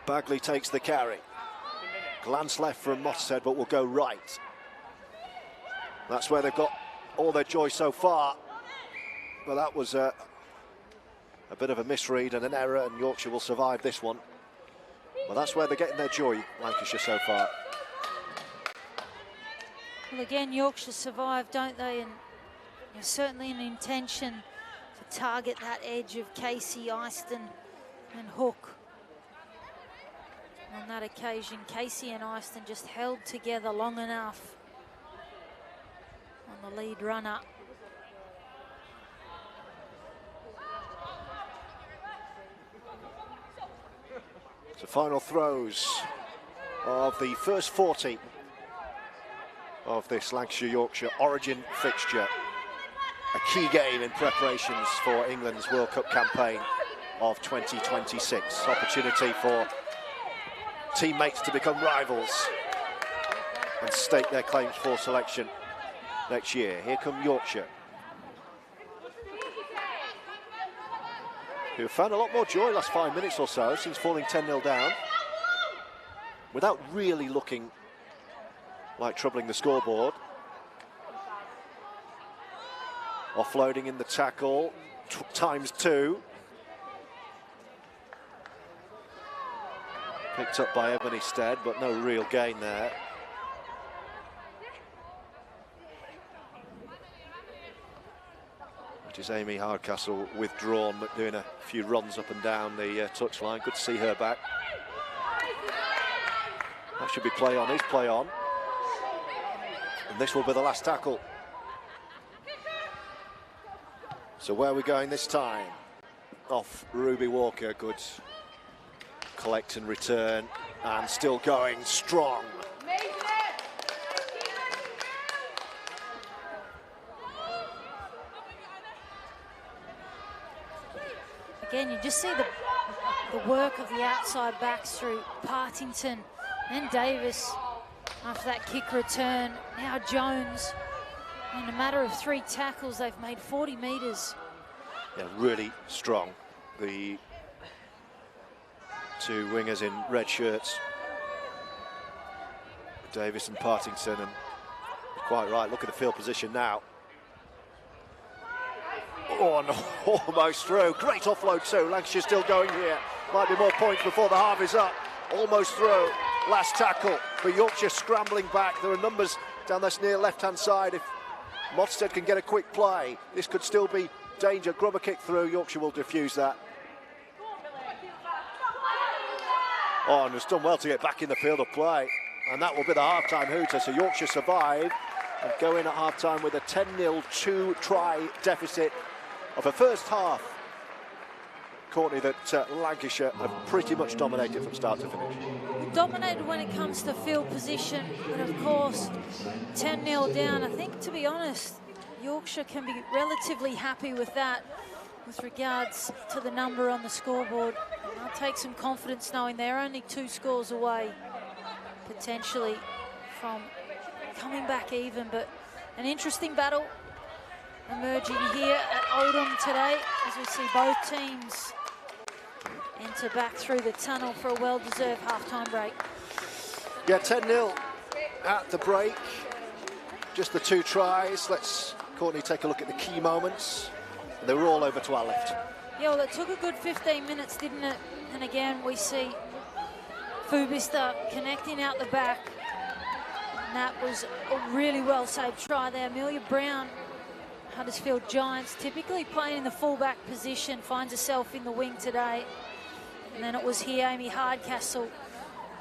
Bagley takes the carry. Glance left from Mottershead, but will go right. That's where they've got all their joy so far. But that was a bit of a misread and an error, and Yorkshire will survive this one. But that's where they're getting their joy, Lancashire, so far. Well, again, Yorkshire survive, don't they? And there's certainly an intention to target that edge of Casey, Eyston and Hook. On that occasion, Casey and Eyston just held together long enough on the lead runner. So final throws of the first 40 of this Lancashire-Yorkshire Origin fixture. A key game in preparations for England's World Cup campaign of 2026. Opportunity for teammates to become rivals and stake their claims for selection next year. Here come Yorkshire, who have found a lot more joy last 5 minutes or so since falling 10-0 down, without really looking like troubling the scoreboard. Offloading in the tackle, ×2. Picked up by Ebony Stead, but no real gain there. It is Amy Hardcastle withdrawn, but doing a few runs up and down the touchline. Good to see her back. That should be play on, is play on. And this will be the last tackle. So where are we going this time? Off Ruby Walker, good collect and return, and still going strong. Again, you just see the work of the outside backs through Partington and Davis after that kick return. Now Jones. In a matter of 3 tackles, they've made 40 metres. Yeah, really strong. The 2 wingers in red shirts, Davis and Partington, and quite right. Look at the field position now. Oh, no, almost through. Great offload too. Lancashire still going here. Might be more points before the half is up. Almost through. Last tackle for Yorkshire, scrambling back. There are numbers down this near left-hand side. If Mottershead can get a quick play, this could still be danger. Grubber kick through. Yorkshire will defuse that. Oh, and it's done well to get back in the field of play. And that will be the half-time hooter. So Yorkshire survive and go in at half-time with a 10-0 2-try deficit of a first half, Courtney, that Lancashire have pretty much dominated from start to finish. Dominated when it comes to field position, but of course 10-0 down. I think, to be honest, Yorkshire can be relatively happy with that with regards to the number on the scoreboard. And they'll take some confidence knowing they're only 2 scores away potentially from coming back even. But an interesting battle emerging here at Oldham today as we see both teams enter back through the tunnel for a well-deserved half-time break. Yeah, 10-0 at the break. Just the 2 tries. Let's, Courtney, take a look at the key moments. They were all over to our left. Yeah, well, it took a good 15 minutes, didn't it? And again, we see Fubista connecting out the back. And that was a really well saved try there. Amelia Brown, Huddersfield Giants, typically playing in the fullback position, finds herself in the wing today. And then it was here, Amy Hardcastle.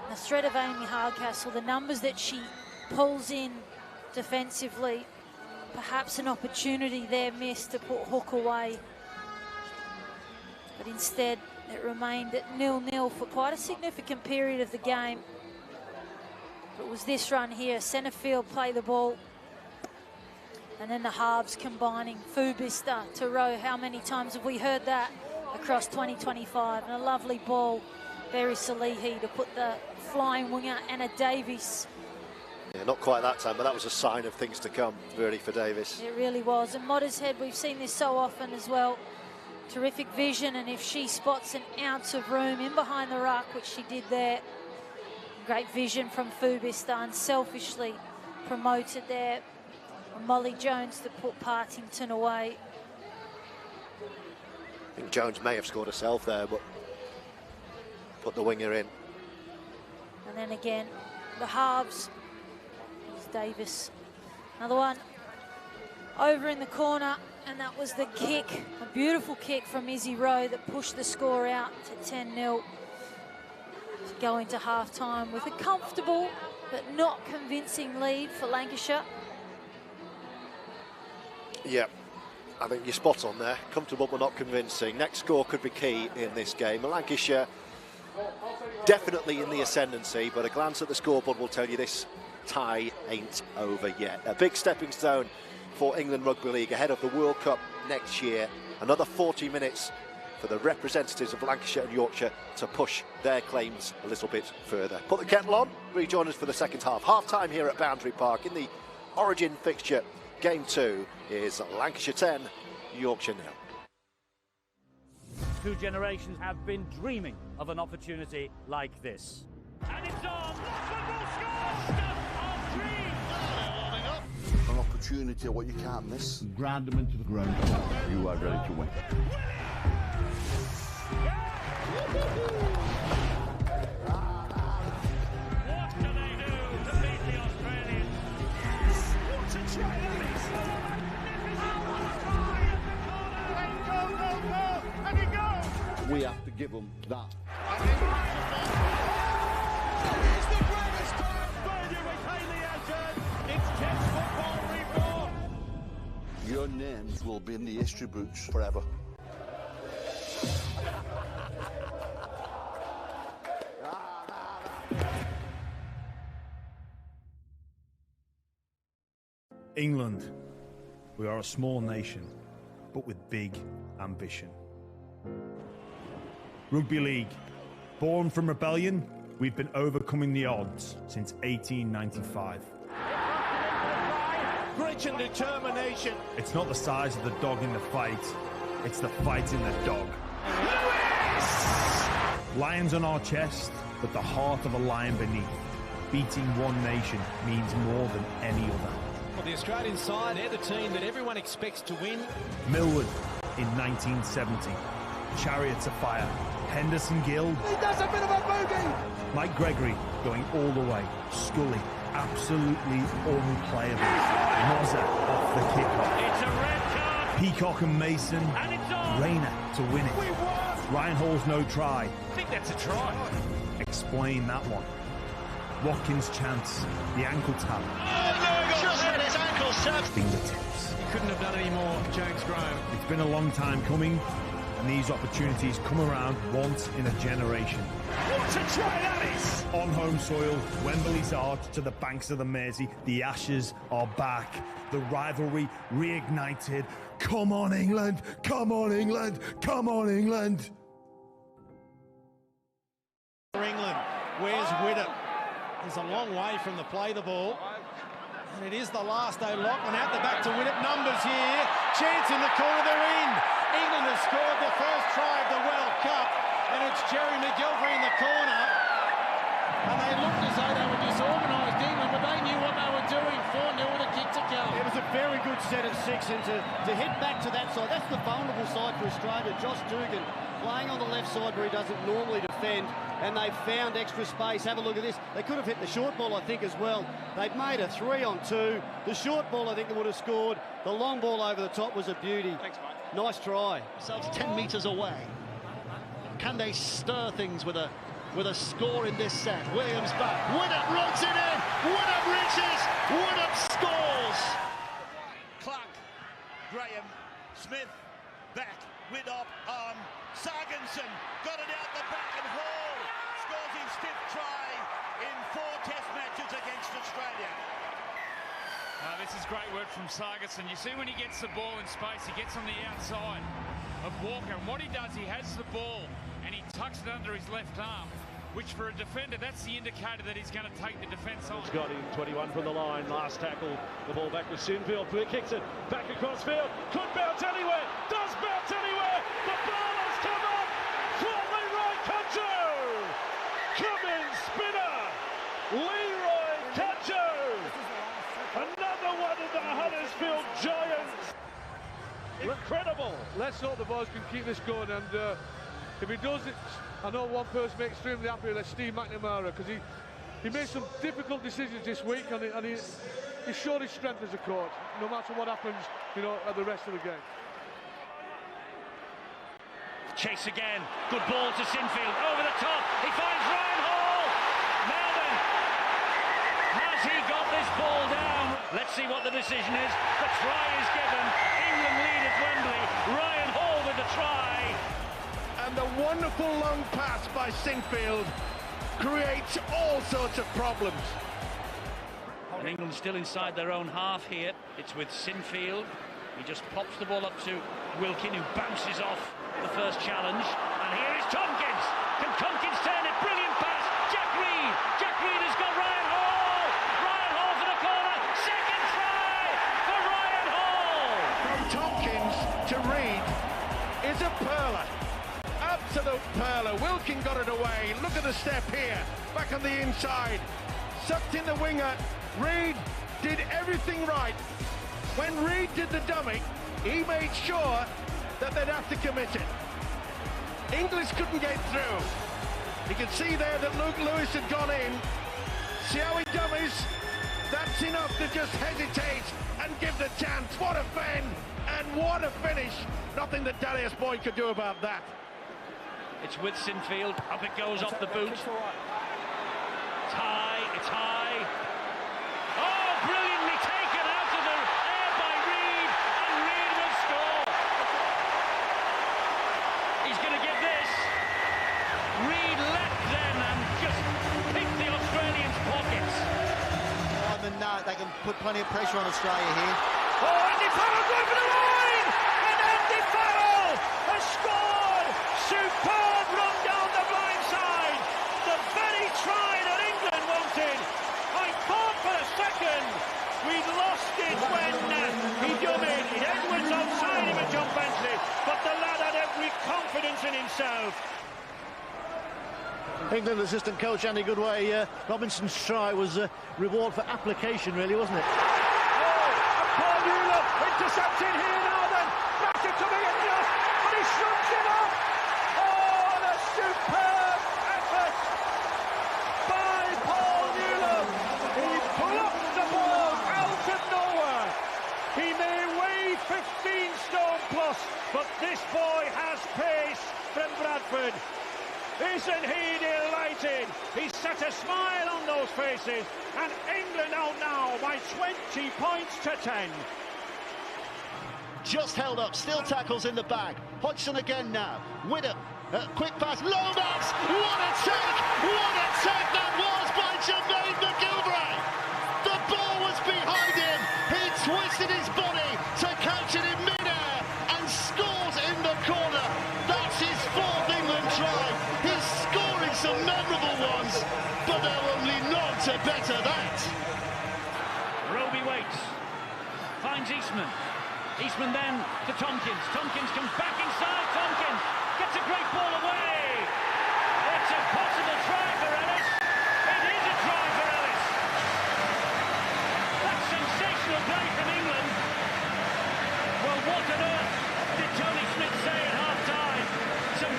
The threat of Amy Hardcastle, the numbers that she pulls in defensively, perhaps an opportunity there missed to put Hook away. But instead, it remained at 0-0 for quite a significant period of the game. It was this run here, centre field play the ball. And then the halves combining Fubista to Rowe. How many times have we heard that across 2025? And a lovely ball, Berry Salihi to put the flying winger Anna Davies. Yeah, not quite that time, but that was a sign of things to come, really, for Davis. It really was. And Mottershead, we've seen this so often as well. Terrific vision, and if she spots an ounce of room in behind the ruck, which she did there, great vision from Fubista, unselfishly promoted there. Molly Jones to put Partington away. I think Jones may have scored herself there, but put the winger in. And then again, the halves. Here's Davis. Another one over in the corner, and that was the kick. A beautiful kick from Izzy Rowe that pushed the score out to 10-0. To go into half-time with a comfortable but not convincing lead for Lancashire. Yeah, I think you're spot on there. Comfortable but not convincing. Next score could be key in this game. Lancashire definitely in the ascendancy, but a glance at the scoreboard will tell you this tie ain't over yet. A big stepping stone for England Rugby League ahead of the World Cup next year. Another 40 minutes for the representatives of Lancashire and Yorkshire to push their claims a little bit further. Put the kettle on, rejoin us for the second half. Half-time here at Boundary Park in the Origin fixture. Game 2 is Lancashire 10, Yorkshire 0. Two generations have been dreaming of an opportunity like this. And it's on. Lockwood will score. Stuff of dreams. An opportunity, what you can't miss. Ground them into the ground. You are ready to win. What do they do to beat the Australians? What a try that is! And he goes! We have to give them that. It's the greatest time! Virgin with Hayley Ashton! It's 10 football reform! Your names will be in the history books forever. England, we are a small nation, but with big ambition. Rugby League, born from rebellion, we've been overcoming the odds since 1895. Grit and determination. It's not the size of the dog in the fight, it's the fight in the dog. Lions on our chest, but the heart of a lion beneath. Beating one nation means more than any other. Well, the Australian side, they're the team that everyone expects to win. Millward in 1970. Chariots of Fire. Henderson Guild. He does a bit of a bogey. Mike Gregory going all the way. Scully absolutely unplayable. Mozza off the kickoff. It's a red card. Peacock and Mason. And it's on. Rayner to win it. We won. Ryan Hall's no try. I think that's a try. Explain that one. Watkins' chance. The ankle tap. Just had his ankle sub. Fingertips. He couldn't have done any more, James Graham. It's been a long time coming, and these opportunities come around once in a generation. What a try that is! On home soil, Wembley's arch to the banks of the Mersey, the Ashes are back. The rivalry reignited. Come on, England! Come on, England! Come on, England! For England, where's Widdop? He's a long way from the play the ball. And it is the last day. Lachlan out the back to Widdop. Numbers here. Chance in the corner. They're in. England has scored the first try of the World Cup. And it's Jerry McGilvery in the corner. And they looked as though they were disorganised, England, but they knew what they were doing. 4-0 with a kick to come. It was a very good set of 6, and to hit back to that side, that's the vulnerable side for Australia. Josh Dugan playing on the left side where he doesn't normally defend, and they've found extra space. Have a look at this. They could have hit the short ball, I think, as well. They've made a 3-on-2. The short ball, I think they would have scored. The long ball over the top was a beauty. Thanks, mate. Nice try. Themselves 10 metres away. Can they stir things with a score in this set? Williams back. Widdop runs it in. Widdop reaches. Widdop scores. Clark, Graham, Smith, back, Widdop, Sarginson, got it out the back, and Hall scores his 5th try in 4 Test matches against Australia. This is great work from Sarginson. You see when he gets the ball in space, he gets on the outside of Walker, and what he does, he has the ball and he tucks it under his left arm, which for a defender, that's the indicator that he's going to take the defence on. It's got him 21 from the line. Last tackle, the ball back to Sinfield. Kicks it back across field. Could bounce anywhere. Does bounce anywhere. The ball has come up for Leroy Cudjoe. Come in, spinner. Leroy Cudjoe. Another one of the Huddersfield Giants. Incredible. Let's hope the boys can keep this going, and if he does it, I know one person makes extremely happy, that's Steve McNamara, because he made some difficult decisions this week, and he showed his strength as a coach, no matter what happens, you know, at the rest of the game. Chase again, good ball to Sinfield, over the top, he finds Ryan Hall. Now then, has he got this ball down? Let's see what the decision is. The try is given, England lead at Wembley, Ryan Hall with the try. And the wonderful long pass by Sinfield creates all sorts of problems. And England still inside their own half here. It's with Sinfield. He just pops the ball up to Wilkin, who bounces off the first challenge. And here is Tompkins. Can Tompkins turn it? Brilliant pass. Jack Reed. Jack Reed has got Ryan Hall. Ryan Hall for the corner. Second try for Ryan Hall. From Tompkins to Reed is a perler. Absolute perler. Wilkin got it away. Look at the step here. Back on the inside. Sucked in the winger. Reed did everything right. When Reed did the dummy, he made sure that they'd have to commit it. Inglis couldn't get through. You can see there that Luke Lewis had gone in. See how he dummies? That's enough to just hesitate and give the chance. What a fend and what a finish. Nothing that Darius Boyd could do about that. It's with Sinfield, up it goes off the boot. It's high, it's high. Oh, brilliantly taken out of the air by Reed, and Reed will score. He's going to give this. Reed left then and just picked the Australians' pockets. They can put plenty of pressure on Australia here. Oh, Andy Farrell going for the line! And Andy Farrell has scored! Superb run down the blind side! The very try that England wanted! I thought for a second we'd lost it when he dummied. Edwards outside him at John Bentley, but the lad had every confidence in himself. England assistant coach Andy Goodway, Robinson's try was a reward for application, really, wasn't it? Paul Newland intercepted here now then. Backer coming in just, and he shrugs it off. Oh, the superb effort by Paul Newland. He plucked the ball out of nowhere. He may weigh 15 stone plus, but this boy has pace from Bradford. Isn't he delighted? He set a smile on those faces, and England out now by 20 points to 10. Just held up, still tackles in the bag. Hodgson again now. Widdop, quick pass, Lomax! What a take! What a take that was by Jermaine McGilvray! The ball was behind him. He twisted his body to catch it in midair and scores in the corner. That's his 4th England try. He's scoring some memorable ones, but they're only none to better that. Roby waits, finds Eastman. Eastman then to Tompkins. Tompkins comes back inside. Tompkins gets a great ball away. It's a possible try for Ellis. It is a try for Ellis. That's sensational play from England. Well, what on earth did Tony Smith say at half-time? Some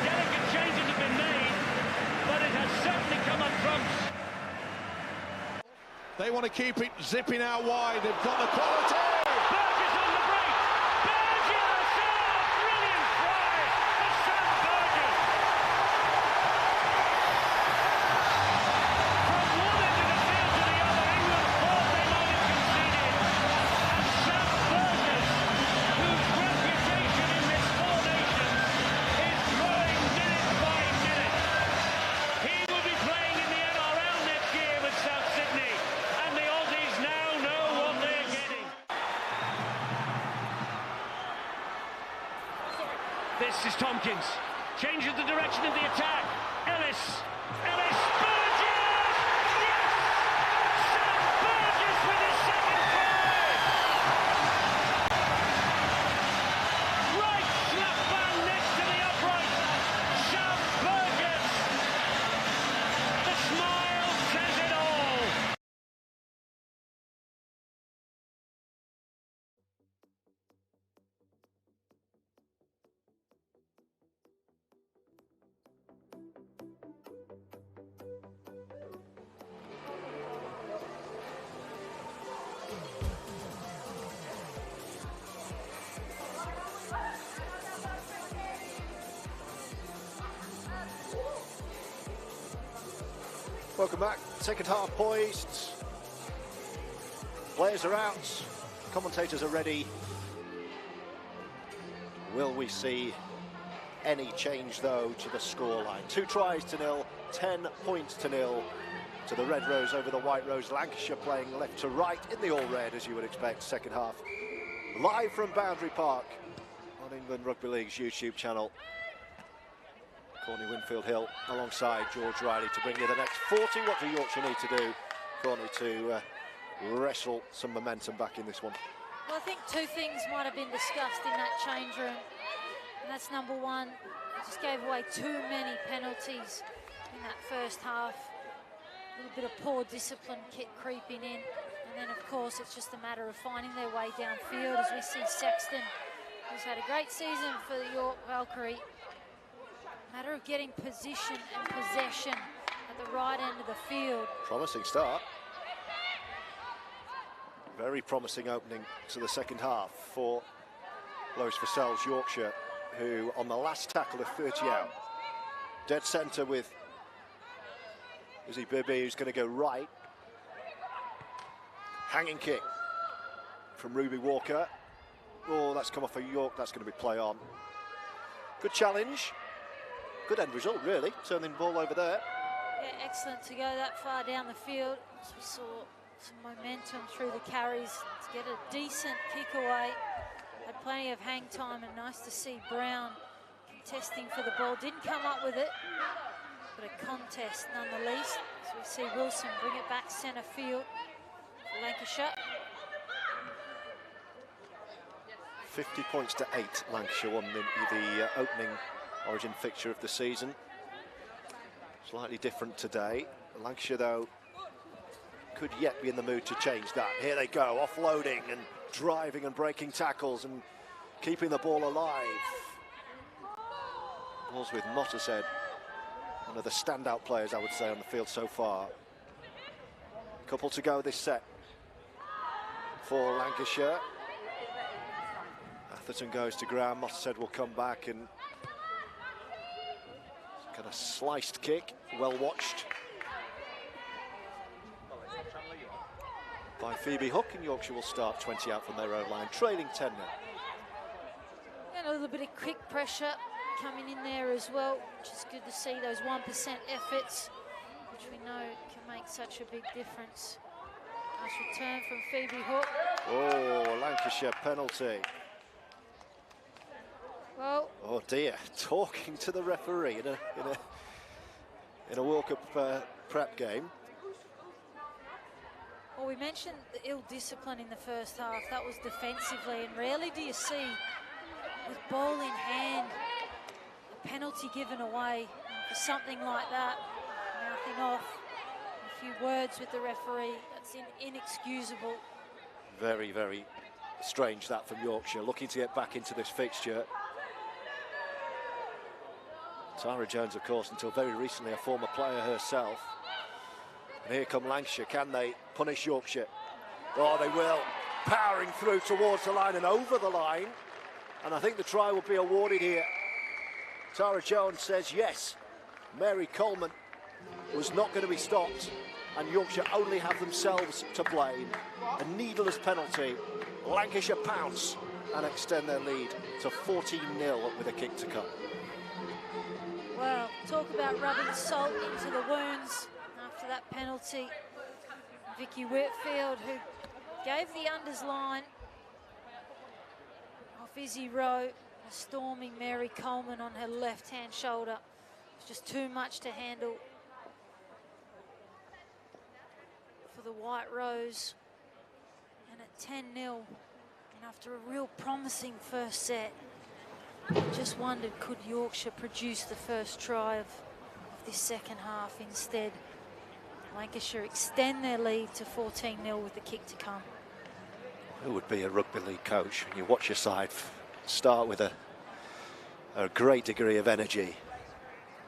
They want to keep it zipping out wide. They've got the quality. Burgess on the break. Burgess! Oh, brilliant try for Sam Burgess. From one end of the field to the other, England thought they might have conceded. And Sam Burgess, whose reputation in this Four Nations is growing minute by minute. He will be playing in the NRL next year with South Sydney. And the Aussies now know what they're getting. This is Tompkins. Changes the direction of the attack. Ellis. Burgess! Yes! Sam Burgess with his second try! Right slap bang next to the upright. Sam Burgess. The smile says it all. Welcome back. Second half poised. Players are out. Commentators are ready. Will we see any change, though, to the scoreline? 2 tries to nil, 10 points to nil to the Red Rose over the White Rose. Lancashire playing left to right in the all red, as you would expect, second half. Live from Boundary Park on England Rugby League's YouTube channel. Corny Winfield Hill alongside George Riley to bring you the next 40. What do Yorkshire need to do, Corny, to wrestle some momentum back in this one? Well, I think 2 things might have been discussed in that change room. And that's number 1, just gave away too many penalties in that first half. A little bit of poor discipline kept creeping in. And then, of course, it's just a matter of finding their way downfield, as we see Sexton, who's had a great season for the York Valkyrie. Matter of getting position and possession at the right end of the field. Promising start. Very promising opening to the second half for Lois Vassell's Yorkshire, who on the last tackle of 30 out, dead centre with Izzy Bibby, who's going to go right. Hanging kick from Ruby Walker. Oh, that's come off for York. That's going to be play on. Good challenge. Good end result, really. Turning the ball over there. Yeah, excellent to go that far down the field. As we saw some momentum through the carries to get a decent kick away. Had plenty of hang time, and nice to see Brown contesting for the ball. Didn't come up with it, but a contest nonetheless. So we see Wilson bring it back centre field for Lancashire. 50 points to 8. Lancashire won the opening Origin fixture of the season. Slightly different today. Lancashire, though, could yet be in the mood to change that. Here they go, offloading and driving and breaking tackles and keeping the ball alive. Ball's with Mottershead, one of the standout players, I would say, on the field so far. Couple to go this set for Lancashire. Atherton goes to ground. Mottershead will come back, and kind of sliced kick, well watched by Phoebe Hook, and Yorkshire will start 20 out from their own line, trailing 10 now. And a little bit of quick pressure coming in there as well, which is good to see, those 1% efforts, which we know can make such a big difference. Nice return from Phoebe Hook. Oh, Lancashire penalty. Well, oh dear, talking to the referee in a World Cup prep game. Well, we mentioned the ill discipline in the first half. That was defensively, and rarely do you see, with ball in hand, a penalty given away for something like that. Mouthing off, a few words with the referee. That's inexcusable. Very, very strange that from Yorkshire, looking to get back into this fixture. Tara Jones, of course, until very recently a former player herself. And here come Lancashire. Can they punish Yorkshire? Oh, they will. Powering through towards the line and over the line. And I think the try will be awarded here. Tara Jones says yes. Mary Coleman was not going to be stopped. And Yorkshire only have themselves to blame. A needless penalty. Lancashire pounce and extend their lead to 14-0 with a kick to come. Well, talk about rubbing salt into the wounds after that penalty. Vicky Whitfield, who gave the unders line off Izzy Rowe, storming Mary Coleman on her left-hand shoulder. It's just too much to handle for the White Rose. And at 10-0, and after a real promising first set, I just wondered, could Yorkshire produce the first try of this second half? Instead, Lancashire extend their lead to 14-0 with the kick to come. Who would be a rugby league coach? You watch your side start with a great degree of energy,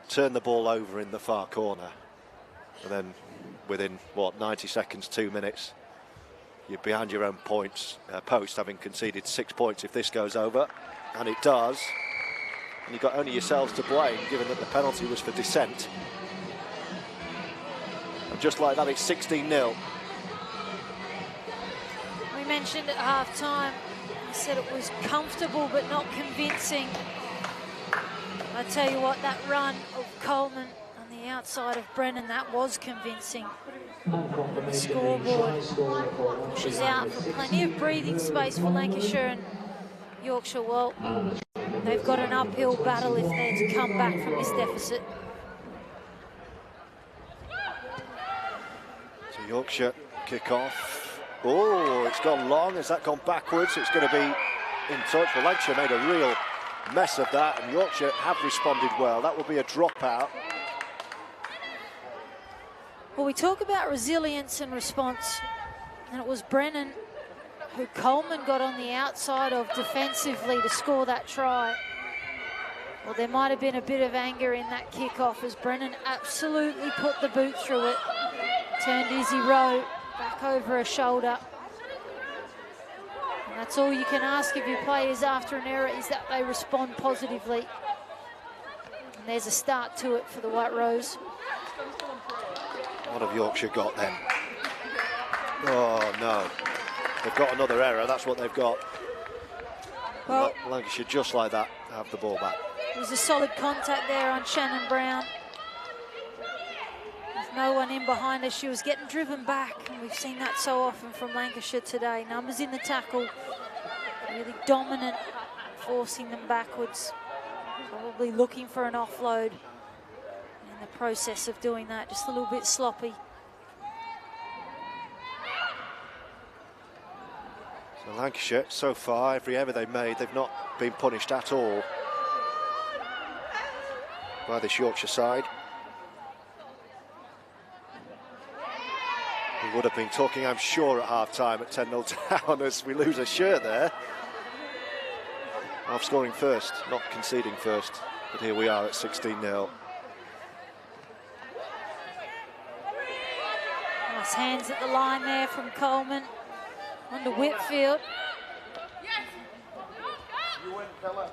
turn the ball over in the far corner, and then within, what, 90 seconds, 2 minutes, you're behind your own post, having conceded 6 points if this goes over, and it does. And you've got only yourselves to blame, given that the penalty was for dissent. And just like that, it's 16-0. We mentioned at half-time, I said it was comfortable but not convincing. I tell you what, that run of Coleman on the outside of Brennan, that was convincing. The scoreboard pushes out for plenty of breathing space for Lancashire and Yorkshire. Well, they've got an uphill battle if they're to come back from this deficit. So Yorkshire kick off. Oh, it's gone long. Has that gone backwards? It's going to be in touch. Well, Lancashire made a real mess of that, and Yorkshire have responded well. That will be a dropout. Well, we talk about resilience and response, and it was Brennan who Coleman got on the outside of defensively to score that try. Well, there might have been a bit of anger in that kickoff as Brennan absolutely put the boot through it, turned Izzy Rowe back over her shoulder. And that's all you can ask of your players after an error, is that they respond positively. And there's a start to it for the White Rose. What have Yorkshire got then? Oh, no. They've got another error, that's what they've got. Well, Lancashire, just like that, have the ball back. It was a solid contact there on Shannon Brown. With no one in behind her, she was getting driven back, and we've seen that so often from Lancashire today. Numbers in the tackle, really dominant, forcing them backwards, probably looking for an offload. In the process of doing that, just a little bit sloppy. So Lancashire, so far, every error they've made, they've not been punished at all by this Yorkshire side. We would have been talking, I'm sure, at half-time at 10-0 down as we lose a shirt there. Half scoring first, not conceding first, but here we are at 16-0. Nice hands at the line there from Coleman. On to Whitfield. You win, fella.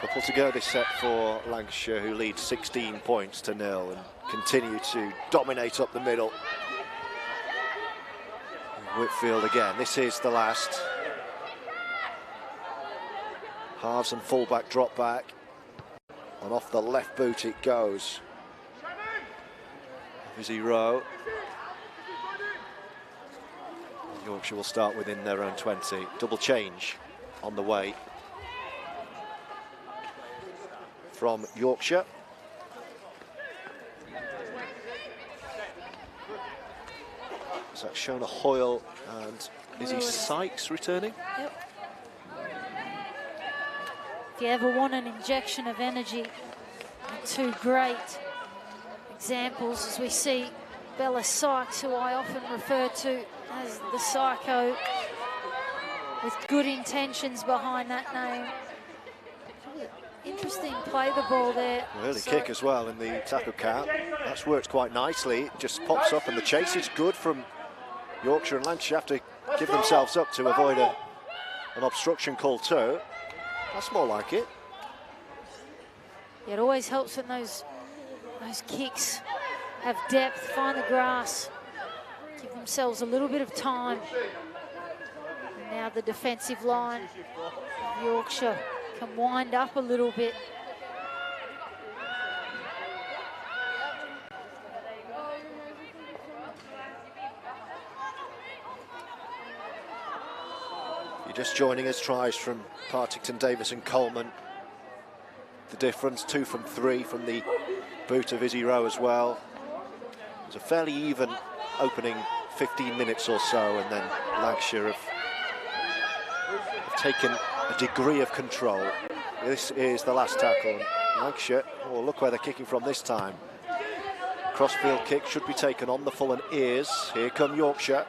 Couple to go this set for Lancashire, who lead 16 points to 0 and continue to dominate up the middle. Whitfield again, this is the last. Halves and fullback drop back. And off the left boot it goes. Izzy Rowe. Yorkshire will start within their own 20. Double change on the way from Yorkshire. So that's Shona Hoyle and Izzy Sykes returning. Yep. If you ever want an injection of energy, two great examples as we see Bella Sykes, who I often refer to as the psycho, with good intentions behind that name. interesting play the ball there. Early kick as well in the tackle count. That's worked quite nicely. It just pops up and the chase is good from Yorkshire, and Lancashire have to give themselves up to avoid an obstruction call too. That's more like it. It always helps when those kicks have depth, find the grass, give themselves a little bit of time. And now the defensive line of Yorkshire can wind up a little bit. You're just joining us, tries from Partington, Davis and Coleman. The difference, 2 from 3 from the boot of Izzy Rowe as well. It was a fairly even opening 15 minutes or so, and then Lancashire have taken a degree of control. This is the last tackle. Lancashire, oh, look where they're kicking from this time. Crossfield kick should be taken on the full and ears. Here come Yorkshire.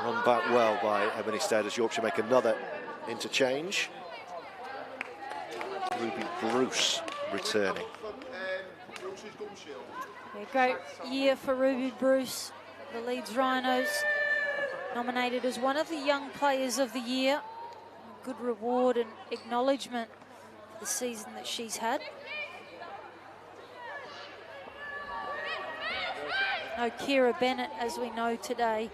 Run back well by Ebony Stead as Yorkshire make another interchange. Ruby Bruce returning. Yeah, great year for Ruby Bruce. The Leeds Rhinos nominated as one of the young players of the year. Good reward and acknowledgement for the season that she's had. No Kira Bennett, as we know today.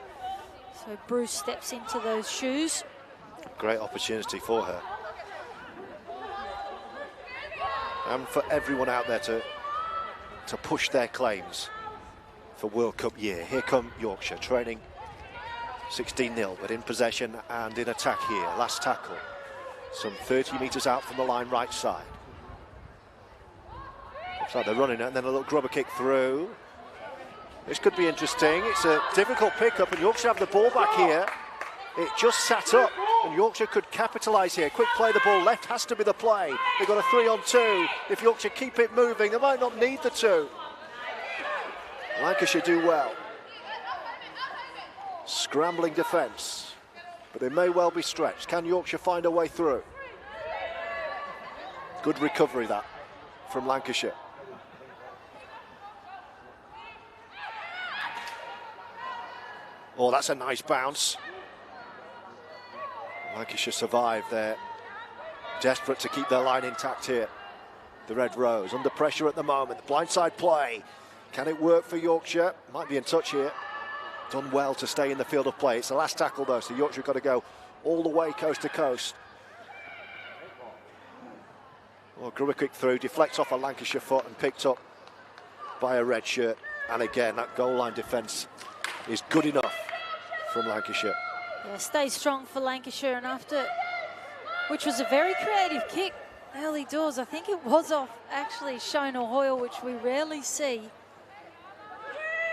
So Bruce steps into those shoes. Great opportunity for her. And for everyone out there to push their claims for World Cup year. Here come Yorkshire, trailing 16-0, but in possession and in attack here. Last tackle, some 30 metres out from the line, right side. Looks like they're running it, and then a little grubber kick through. This could be interesting. It's a difficult pickup, and Yorkshire have the ball back here. It just sat up, and Yorkshire could capitalise here. Quick play the ball left has to be the play. They've got a 3-on-2. If Yorkshire keep it moving, they might not need the 2. Lancashire do well. Scrambling defence, but they may well be stretched. Can Yorkshire find a way through? Good recovery that from Lancashire. Oh, that's a nice bounce. Lancashire survived there. Desperate to keep their line intact here. The Red Rose under pressure at the moment. The blindside play. Can it work for Yorkshire? Might be in touch here. Done well to stay in the field of play. It's the last tackle though, so Yorkshire got to go all the way coast to coast. Well, grubber kick through, deflects off a Lancashire foot and picked up by a red shirt. And again, that goal line defence is good enough from Lancashire. Yeah, stay strong for Lancashire, and after, which was a very creative kick early doors. I think it was off actually Shona Hoyle, which we rarely see,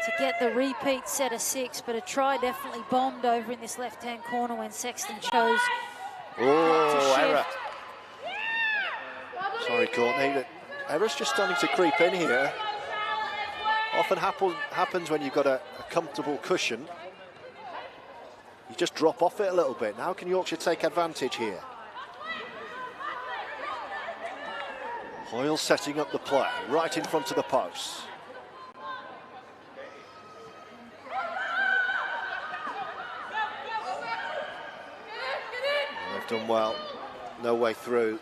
to get the repeat set of 6, but a try definitely bombed over in this left-hand corner when Sexton chose oh, to error. shift. Sorry, Courtney, but error's just starting to creep in here. Often happens when you've got a comfortable cushion. You just drop off it a little bit. Now can Yorkshire take advantage here? Hoyle setting up the play, right in front of the post. They've done well. No way through.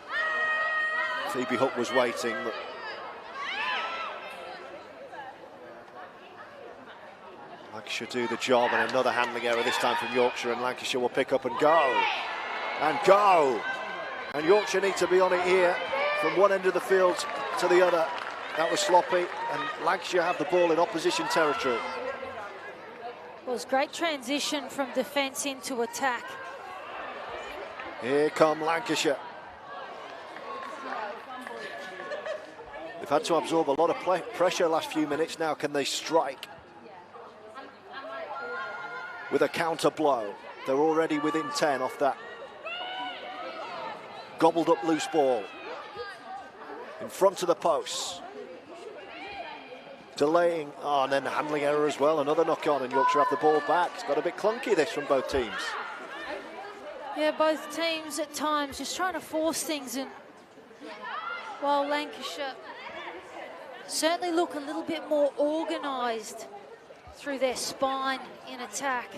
Phoebe Hook was waiting, but Lancashire do the job, and another handling error this time from Yorkshire, and Lancashire will pick up and go. And go! And Yorkshire need to be on it here from one end of the field to the other. That was sloppy, and Lancashire have the ball in opposition territory. It was great transition from defence into attack. Here come Lancashire. They've had to absorb a lot of pressure last few minutes. Now can they strike with a counter blow? They're already within 10 off that gobbled up loose ball in front of the posts. Delaying, oh, and then handling error as well. Another knock on, and Yorkshire have the ball back. It's got a bit clunky this from both teams. Yeah, both teams at times just trying to force things in. While Lancashire certainly look a little bit more organised through their spine in attack.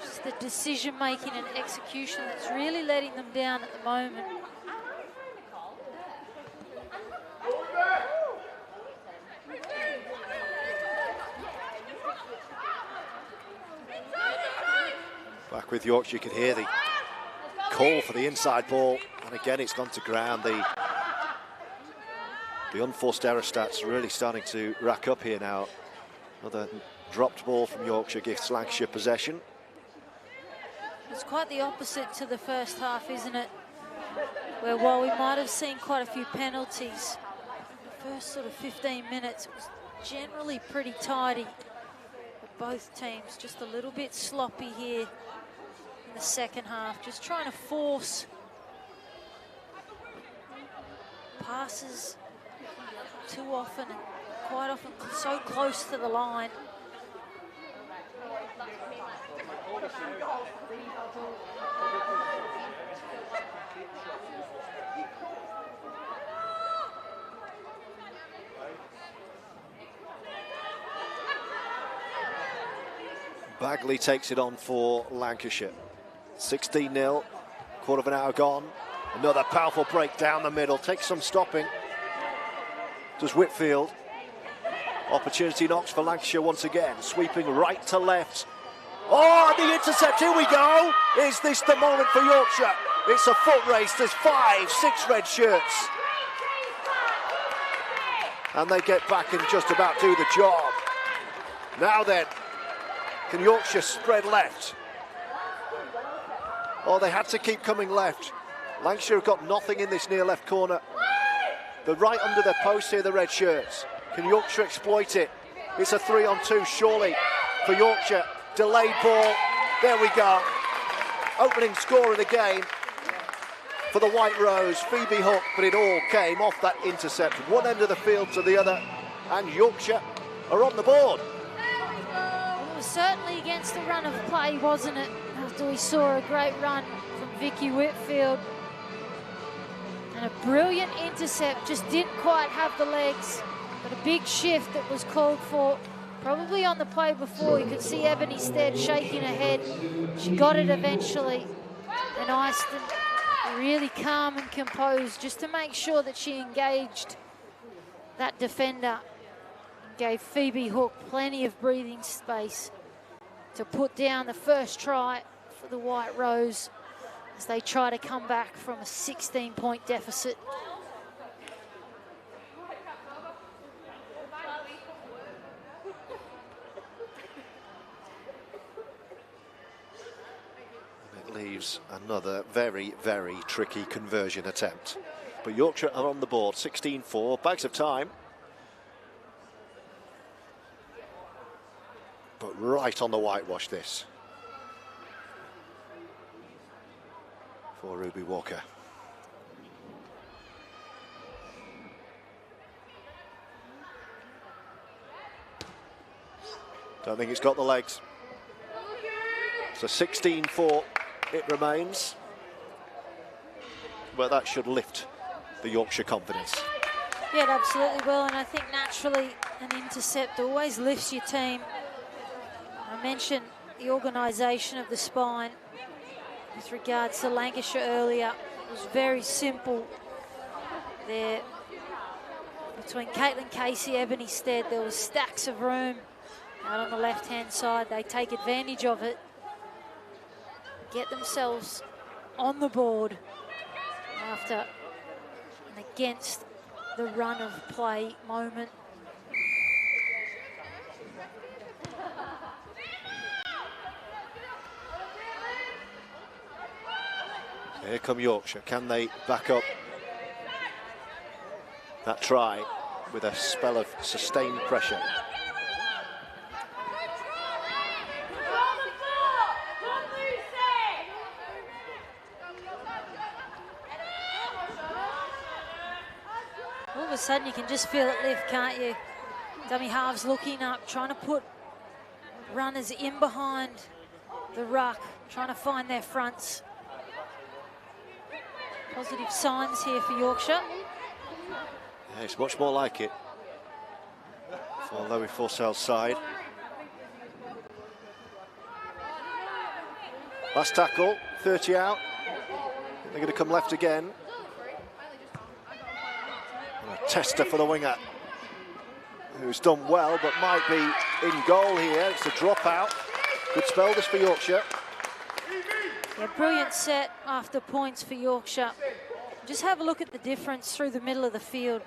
Just the decision-making and execution that's really letting them down at the moment. Back with Yorkshire, you can hear the call for the inside ball, and again it's gone to ground. The unforced error stats really starting to rack up here now. Another dropped ball from Yorkshire gives Lancashire possession. It's quite the opposite to the first half, isn't it? Where while we might have seen quite a few penalties, the first sort of 15 minutes it was generally pretty tidy. But both teams just a little bit sloppy here in the second half, just trying to force passes too often and quite often so close to the line. Bagley takes it on for Lancashire. 16-0, quarter of an hour gone. Another powerful break down the middle, takes some stopping. Does Whitfield. Opportunity knocks for Lancashire once again, sweeping right to left. Oh, the intercept, here we go! Is this the moment for Yorkshire? It's a foot race, there's 5, 6 red shirts. And they get back and just about do the job. Now then, can Yorkshire spread left? Oh, they had to keep coming left. Lancashire have got nothing in this near left corner. They're right under their post here, the red shirts. Can Yorkshire exploit it? It's a 3-on-2 surely for Yorkshire. Delayed ball, there we go. Opening score of the game for the White Rose. Phoebe Hook, but it all came off that intercept. One end of the field to the other, and Yorkshire are on the board. Well, it was certainly against the run of play, wasn't it? After we saw a great run from Vicky Whitfield. And a brilliant intercept, just didn't quite have the legs, but a big shift that was called for. Probably on the play before, you could see Ebony Stead shaking her head. She got it eventually, and Eyston really calm and composed just to make sure that she engaged that defender. Gave Phoebe Hook plenty of breathing space to put down the first try for the White Rose as they try to come back from a 16-point deficit. It leaves another very, very tricky conversion attempt. But Yorkshire are on the board, 16-4, bags of time. But right on the whitewash this. For Ruby Walker. Don't think it's got the legs. So 16-4 it remains. But that should lift the Yorkshire confidence. Yeah, it absolutely will, and I think naturally an intercept always lifts your team. I mentioned the organisation of the spine with regards to Lancashire earlier. It was very simple there. Between Caitlin Casey, Ebony Stead, there was stacks of room out on the left-hand side. They take advantage of it, get themselves on the board after and against the run of play moment. Here come Yorkshire. Can they back up that try with a spell of sustained pressure? All of a sudden you can just feel it lift, can't you? Dummy halves looking up, trying to put runners in behind the ruck, trying to find their fronts. Positive signs here for Yorkshire. Yeah, it's much more like it for Louis Forsell's side. Last tackle, 30 out. They're going to come left again. And a tester for the winger, who's done well, but might be in goal here. It's a dropout. Good spell this for Yorkshire. Yeah, brilliant set after points for Yorkshire. Just have a look at the difference through the middle of the field.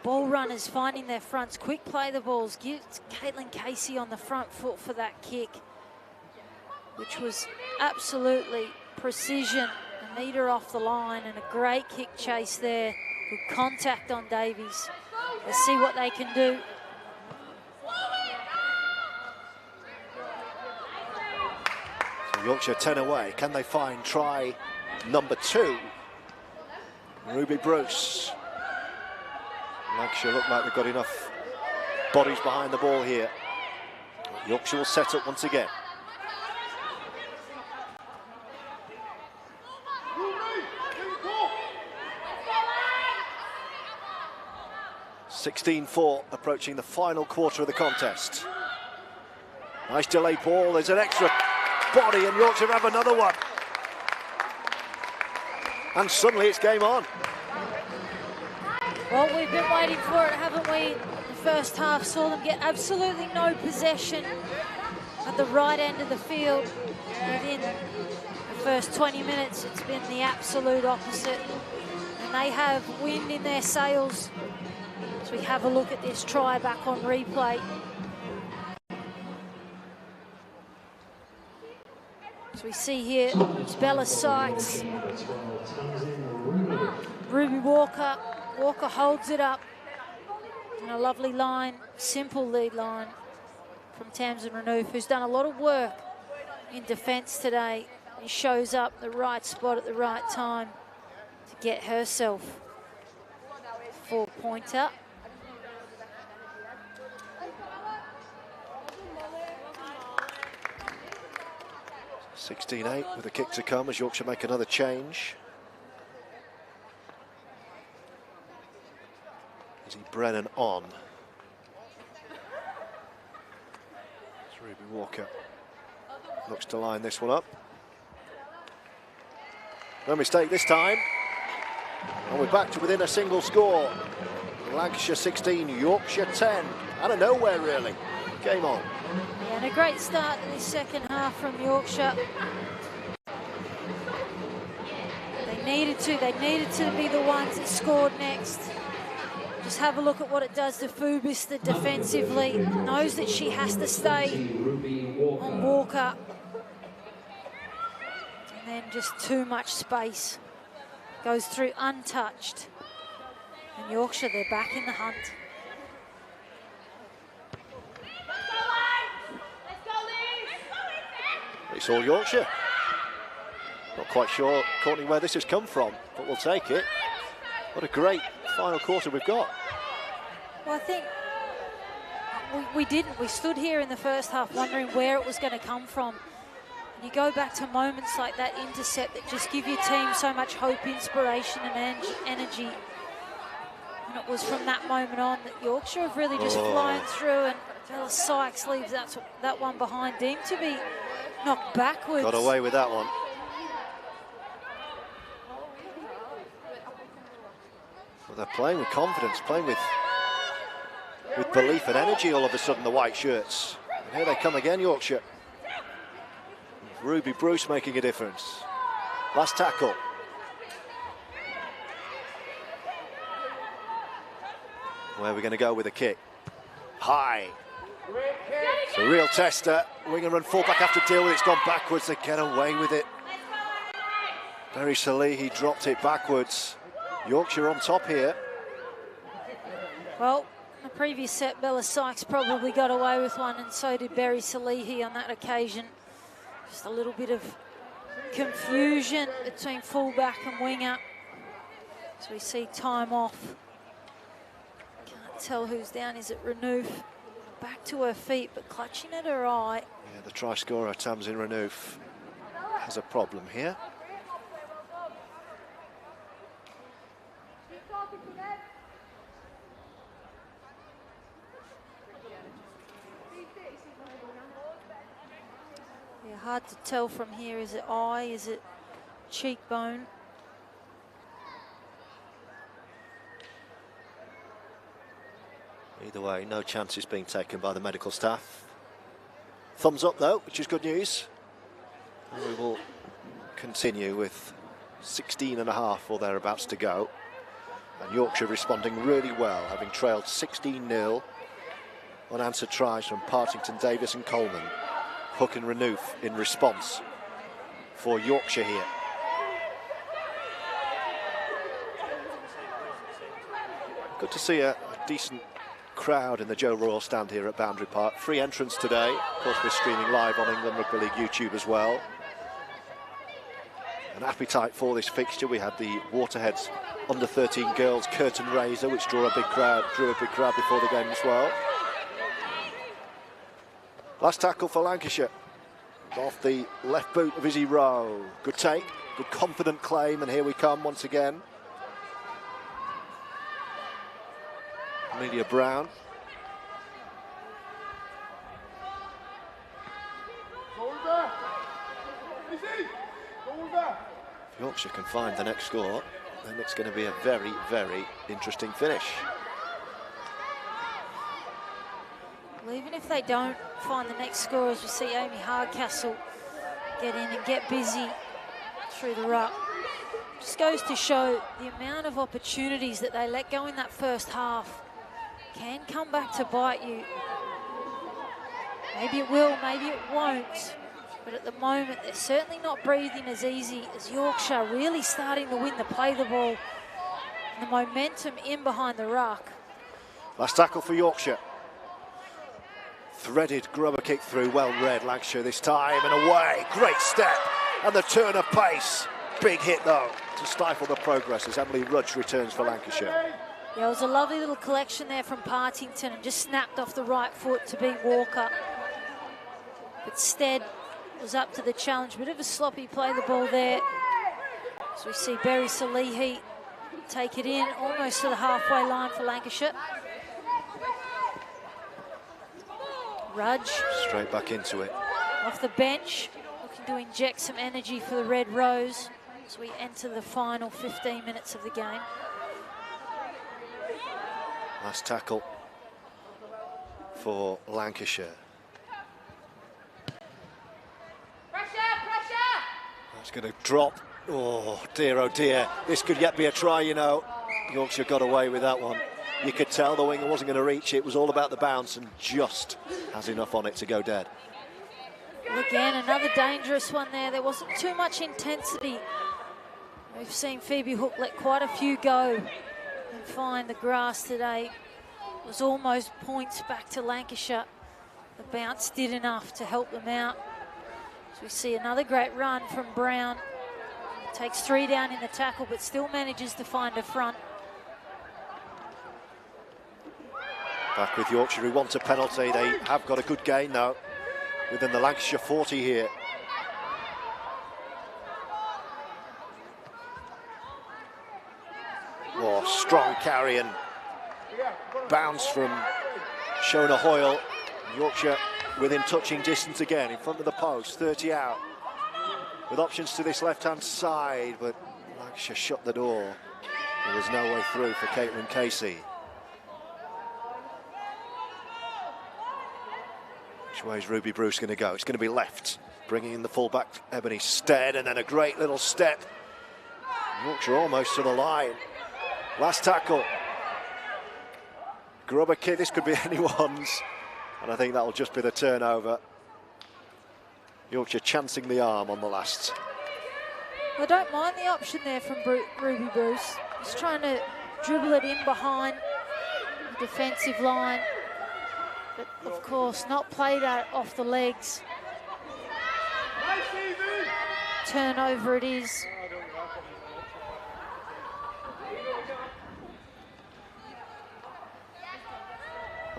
Ball runners finding their fronts, quick play the balls. Give Caitlin Casey on the front foot for that kick, which was absolutely precision. A metre off the line and a great kick chase there. Good contact on Davies. Let's see what they can do. So Yorkshire 10 away. Can they find try number 2? Ruby Bruce. Lancashire look like they've got enough bodies behind the ball here. Yorkshire will set up once again. (16-4) approaching the final quarter of the contest. Nice delay ball. There's an extra body and Yorkshire have another one. And suddenly it's game on. Well, we've been waiting for it, haven't we? The first half saw them get absolutely no possession at the right end of the field. Within the first 20 minutes, it's been the absolute opposite. And they have wind in their sails. As we have a look at this try back on replay. As we see here, it's Bella Sykes. Ruby Walker. Walker holds it up. And a lovely line, simple lead line from Tamsin Renouf, who's done a lot of work in defence today. He shows up the right spot at the right time to get herself a 4-pointer. (16-8) with a kick to come as Yorkshire make another change. Izzy Brennan on. It's Ruby Walker. Looks to line this one up. No mistake this time. And we're back to within a single score. Lancashire 16, Yorkshire 10. Out of nowhere, really. Game on. Yeah, and a great start to this second half from Yorkshire. They needed to be the ones that scored next. Just have a look at what it does to Fubis defensively. Knows that she has to stay on Walker. And then just too much space. Goes through untouched. And Yorkshire, they're back in the hunt. It's all Yorkshire. Not quite sure, Courtney, where this has come from, but we'll take it. What a great final quarter we've got. Well, I think we didn't. We stood here in the first half wondering where it was going to come from. And you go back to moments like that intercept that just give your team so much hope, inspiration and energy. And it was from that moment on that Yorkshire have really just flown through, and Bella Sykes leaves that one behind, deemed to be knocked backwards. Got away with that one. Well, they're playing with confidence, playing with belief and energy all of a sudden, the white shirts. And here they come again, Yorkshire. Ruby Bruce making a difference. Last tackle. Where are we going to go with a kick? High. It's a real tester. Winger and fullback have to deal with it. It's gone backwards. They get away with it. Berry Salihi dropped it backwards. Yorkshire on top here. Well, the previous set, Bella Sykes probably got away with one, and so did Berry Salihi on that occasion. Just a little bit of confusion between fullback and winger. So we see time off. Can't tell who's down. Is it Renouf? Back to her feet, but clutching at her eye. Yeah, the try scorer, Tamsin Renouf, has a problem here. Yeah, hard to tell from here. Is it eye? Is it cheekbone? Either way, no chances being taken by the medical staff. Thumbs up though, which is good news. And we will continue with 16 and a half or thereabouts to go. And Yorkshire responding really well, having trailed 16-0. Unanswered tries from Partington, Davis and Coleman. Hook and Renouf in response for Yorkshire here. Good to see a decent crowd in the Joe Royal stand here at Boundary Park. Free entrance today. Of course, we're streaming live on England Rugby League YouTube as well. An appetite for this fixture. We had the Waterheads under-13 girls curtain raiser, which drew a big crowd before the game as well. Last tackle for Lancashire. Off the left boot of Izzy Rowe. Good take, good confident claim, and here we come once again. Amelia Brown. If Yorkshire can find the next score, then it's going to be a very, very interesting finish. Well, even if they don't find the next score, as we see Amy Hardcastle get in and get busy through the ruck, just goes to show the amount of opportunities that they let go in that first half can come back to bite you. Maybe it will, maybe it won't. But at the moment, they're certainly not breathing as easy as Yorkshire, really starting to win the play the ball. And the momentum in behind the ruck. Last tackle for Yorkshire. Threaded grubber kick through, well read Lancashire this time, and away. Great step, and the turn of pace. Big hit though, to stifle the progress as Emily Rudge returns for Lancashire. Yeah, it was a lovely little collection there from Partington and just snapped off the right foot to beat Walker. But Stead was up to the challenge. Bit of a sloppy play the ball there. So we see Berry Salihi take it in almost to the halfway line for Lancashire. Rudge. Straight back into it. Off the bench, looking to inject some energy for the Red Rose as we enter the final 15 minutes of the game. Last tackle for Lancashire. That's going to drop. Oh dear. This could yet be a try, you know. Yorkshire got away with that one. You could tell the winger wasn't going to reach it. It was all about the bounce and just has enough on it to go dead. Well, again, another dangerous one there. There wasn't too much intensity. We've seen Phoebe Hook let quite a few go and find the grass today. It was almost points back to Lancashire. The bounce did enough to help them out. So we see another great run from Brown. Takes 3 down in the tackle, but still manages to find a front. Back with Yorkshire, who want a penalty. They have got a good gain now within the Lancashire 40 here. Oh, strong carry and bounce from Shona Hoyle. Yorkshire within touching distance again, in front of the post, 30 out. With options to this left-hand side, but Lancashire shut the door. There was no way through for Caitlin Casey. Which way is Ruby Bruce going to go? It's going to be left, bringing in the fullback Ebony Stead, and then a great little step. Yorkshire almost to the line. Last tackle. Grubber kick, this could be anyone's, and I think that'll just be the turnover. Yorkshire chancing the arm on the last. I don't mind the option there from Ruby Bruce. He's trying to dribble it in behind the defensive line. But of course, not play that off the legs. Turnover it is.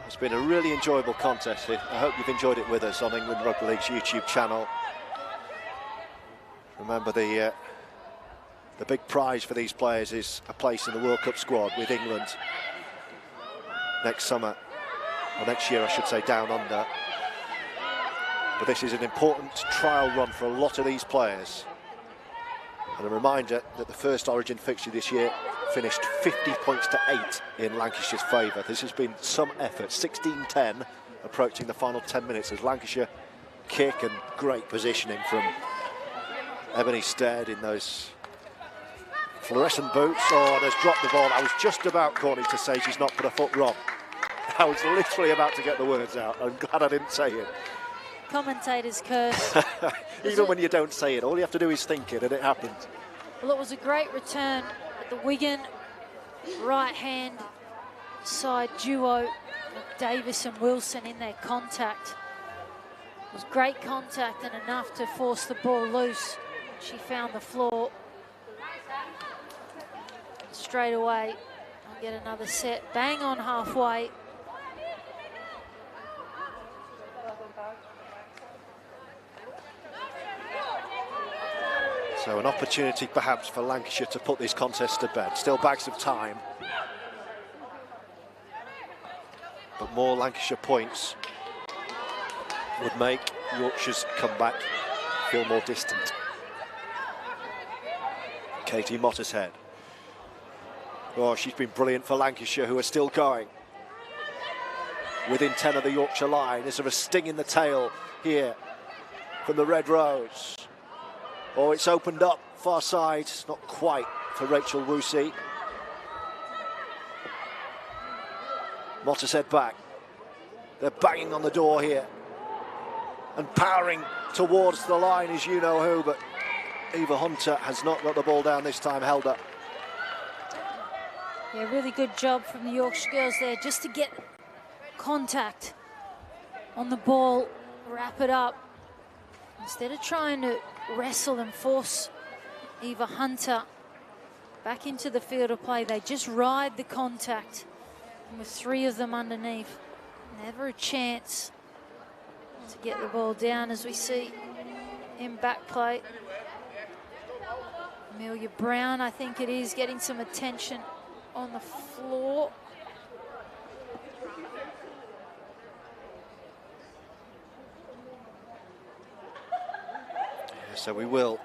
It's been a really enjoyable contest. I hope you've enjoyed it with us on England Rugby League's YouTube channel. Remember, the The big prize for these players is a place in the World Cup squad with England next summer, or next year I should say, down under. But this is an important trial run for a lot of these players. And a reminder that the first Origin fixture this year finished 50 points to 8 in Lancashire's favour. This has been some effort. 16-10 approaching the final 10 minutes as Lancashire kick, and great positioning from Ebony Stead in those fluorescent boots. Oh, and has dropped the ball. I was just about, Courtney, to say she's not put her foot wrong. I was literally about to get the words out. I'm glad I didn't say it. Commentators curse. Even when you don't say it, all you have to do is think it, and it happens. Well, it was a great return at the Wigan right-hand side duo of Davis and Wilson in their contact. It was great contact and enough to force the ball loose. She found the floor. Straight away, I'll get another set. Bang on halfway. So an opportunity perhaps for Lancashire to put this contest to bed. Still bags of time. But more Lancashire points would make Yorkshire's comeback feel more distant. Katie Mottershead. Oh, she's been brilliant for Lancashire, who are still going. Within 10 of the Yorkshire line. Is there a sting in the tail here from the Red Rose? Oh, it's opened up, far side, not quite for Rachel Woosie. Mottershead back. They're banging on the door here. And powering towards the line is you-know-who, but Eva Hunter has not got the ball down this time, held up. Yeah, really good job from the Yorkshire girls there, just to get contact on the ball, wrap it up. Instead of trying to wrestle and force Eva Hunter back into the field of play, they just ride the contact. And with 3 of them underneath, never a chance to get the ball down, as we see in back play. Amelia Brown, I think it is, getting some attention on the floor. So we will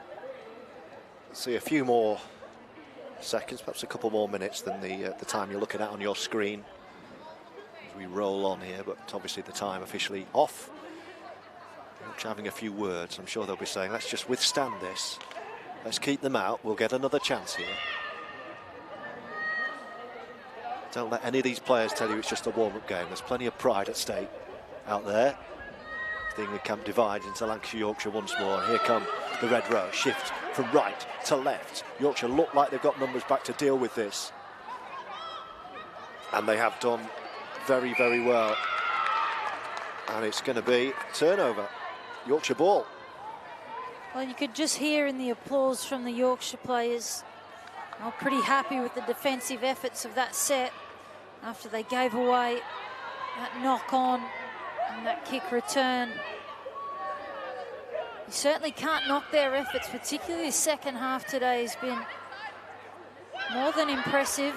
see a few more seconds, perhaps a couple more minutes than the time you're looking at on your screen as we roll on here, but obviously the time officially off. Yorkshire having a few words. I'm sure they'll be saying, let's just withstand this. Let's keep them out. We'll get another chance here. Don't let any of these players tell you it's just a warm-up game. There's plenty of pride at stake out there. The England camp divides into Lancashire-Yorkshire once more. And here come the Red Rose. Shift from right to left. Yorkshire look like they've got numbers back to deal with this. And they have done very, very well. And it's going to be turnover. Yorkshire ball. Well, you could just hear in the applause from the Yorkshire players. I'm pretty happy with the defensive efforts of that set after they gave away that knock-on and that kick return. You certainly can't knock their efforts, particularly the second half today has been more than impressive.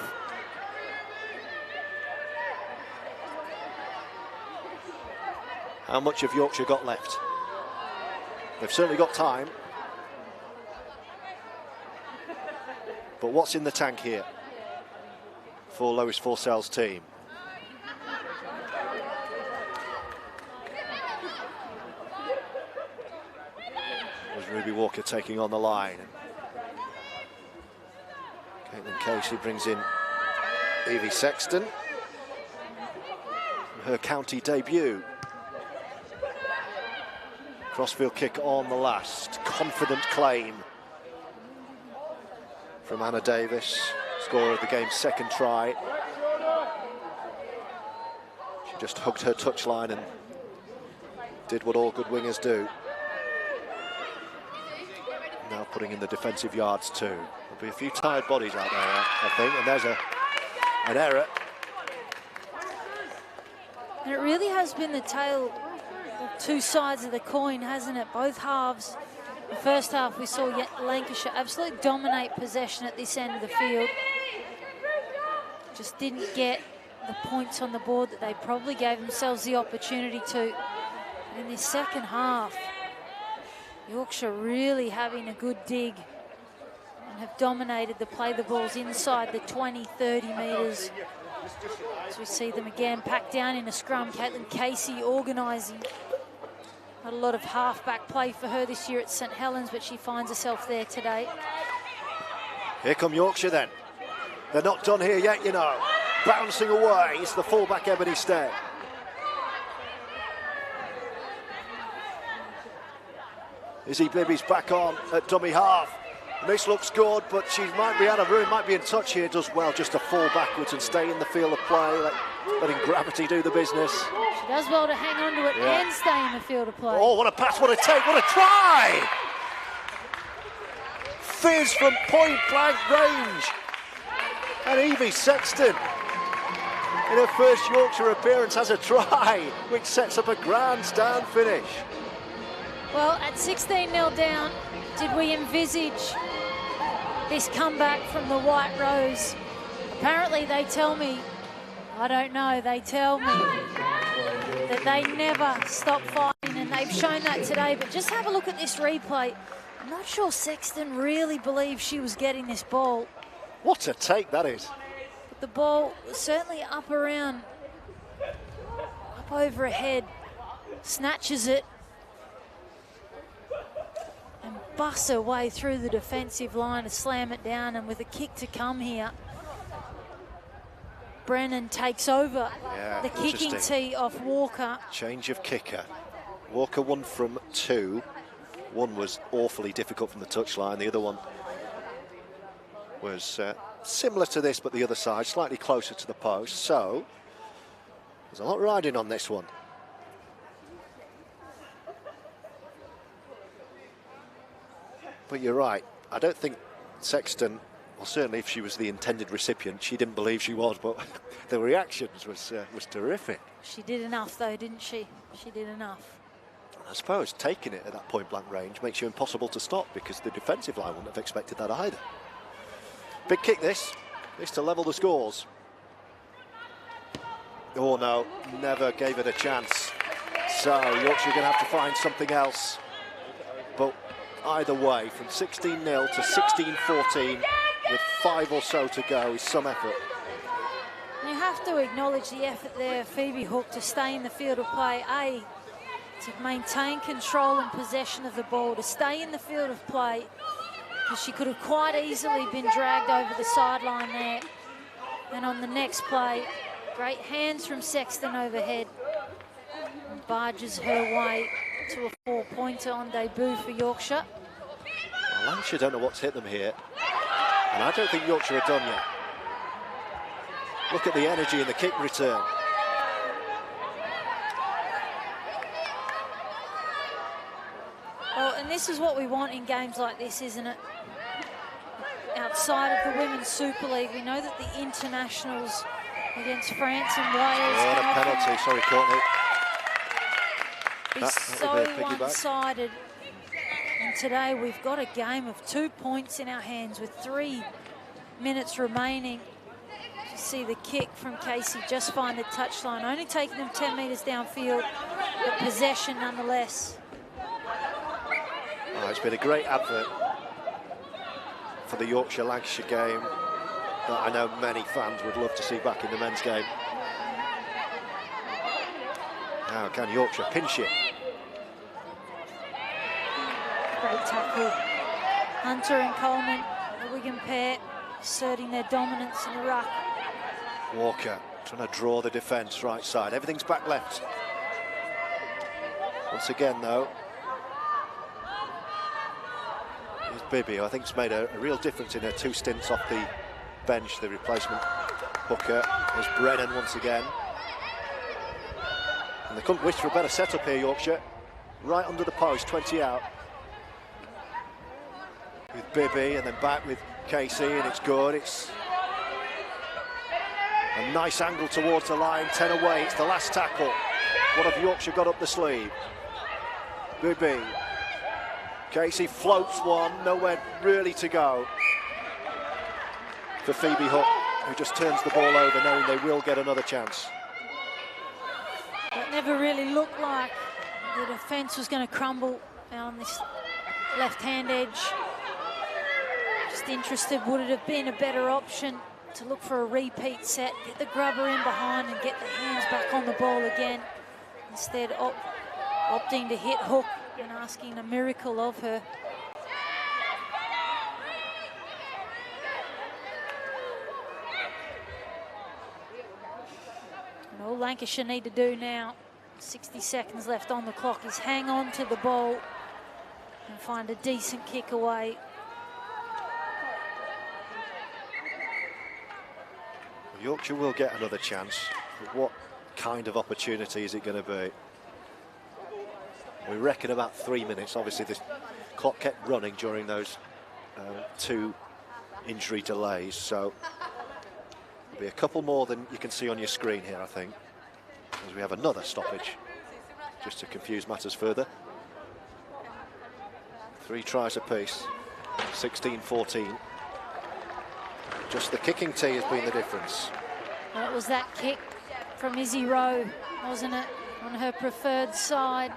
How much have Yorkshire got left? They've certainly got time. But what's in the tank here for Lois Forsell's team? Was Ruby Walker taking on the line. Caitlin Casey brings in Evie Sexton. Her county debut. Crossfield kick on the last. Confident claim from Anna Davis, scorer of the game's second try. She just hugged her touchline and did what all good wingers do. Now putting in the defensive yards too. There'll be a few tired bodies out there, I think, and there's an error. And it really has been the tale of 2 sides of the coin, hasn't it? Both halves The first half we saw Lancashire absolutely dominate possession at this end of the field. Just didn't get the points on the board that they probably gave themselves the opportunity to. But in this second half, Yorkshire really having a good dig and have dominated the play the balls inside the 20-30 metres. As we see them again packed down in a scrum, Caitlin Casey organising. Not a lot of half-back play for her this year at St Helens, but she finds herself there today. Here come Yorkshire then. They're not done here yet, you know. Bouncing away, it's the fullback Ebony Stead. Izzy Bibby's back on at dummy half. This looks good, but she might be out of room, might be in touch here. Does well just to fall backwards and stay in the field of play, letting gravity do the business. She does well to hang on to it and stay in the field of play. Oh, what a pass, what a take, what a try! Fizz from point-blank range. And Evie Sexton, in her first Yorkshire appearance, has a try, which sets up a grandstand finish. Well, at 16-0 down, did we envisage this comeback from the White Rose? Apparently they tell me, I don't know, they tell me that they never stop fighting, and they've shown that today. But just have a look at this replay. I'm not sure Sexton really believed she was getting this ball. What a take that is. But the ball was certainly up around, up over her head, snatches it, and busts her way through the defensive line to slam it down. And with a kick to come here, Brennan takes over the kicking tee off Walker. Change of kicker. Walker 1 from 2. One was awfully difficult from the touchline. The other one was similar to this, but the other side, slightly closer to the post. So there's a lot riding on this one. But you're right. I don't think Sexton, well, certainly if she was the intended recipient, she didn't believe she was, but the reactions was terrific. She did enough, though, didn't she? She did enough. I suppose taking it at that point-blank range makes you impossible to stop, because the defensive line wouldn't have expected that either. Big kick this to level the scores. Oh no, never gave it a chance. So Yorkshire are going to have to find something else. But either way, from 16-0 to 16-14, with 5 or so to go, is some effort. You have to acknowledge the effort there, Phoebe Hook, to stay in the field of play. To maintain control and possession of the ball, to stay in the field of play, because she could have quite easily been dragged over the sideline there. And on the next play, great hands from Sexton overhead, and barges her way to a 4-pointer on debut for Yorkshire. Well, Lancashire don't know what's hit them here, and I don't think Yorkshire are done yet. Look at the energy in the kick return. Well, and this is what we want in games like this, isn't it? Outside of the Women's Super League, we know that the internationals against France and Wales... What a penalty, sorry, Courtney. Is so one-sided. And today we've got a game of 2 points in our hands with 3 minutes remaining. You see the kick from Casey just find the touchline, only taking them 10 metres downfield, but possession nonetheless. Oh, it's been a great advert for the Yorkshire-Lancashire game that I know many fans would love to see back in the men's game. Now can Yorkshire pinch it? Great tackle. Hunter and Coleman, the Wigan pair, asserting their dominance in the ruck. Walker trying to draw the defence right side. Everything's back left. Once again, though, here's Bibby, who I think has made a real difference in her 2 stints off the bench, the replacement hooker. There's Brennan once again. And they couldn't wish for a better setup here, Yorkshire. Right under the post, 20 out. With Bibby, and then back with Casey, and it's good. It's a nice angle towards the line, 10 away. It's the last tackle. What have Yorkshire got up the sleeve? Bibby. Casey floats one, nowhere really to go for Phoebe Hook, who just turns the ball over knowing they will get another chance. It never really looked like the defence was going to crumble on this left-hand edge. Just interested, would it have been a better option to look for a repeat set, get the grubber in behind and get the hands back on the ball again, instead opting to hit Hook and asking a miracle of her. And all Lancashire need to do now, 60 seconds left on the clock, is hang on to the ball and find a decent kick away. Yorkshire will get another chance, but what kind of opportunity is it going to be? We reckon about 3 minutes. Obviously, the clock kept running during those 2 injury delays, so there'll be a couple more than you can see on your screen here, I think, as we have another stoppage, just to confuse matters further. 3 tries apiece, 16-14. Just the kicking tee has been the difference. Well, it was that kick from Izzy Rowe, wasn't it, on her preferred side.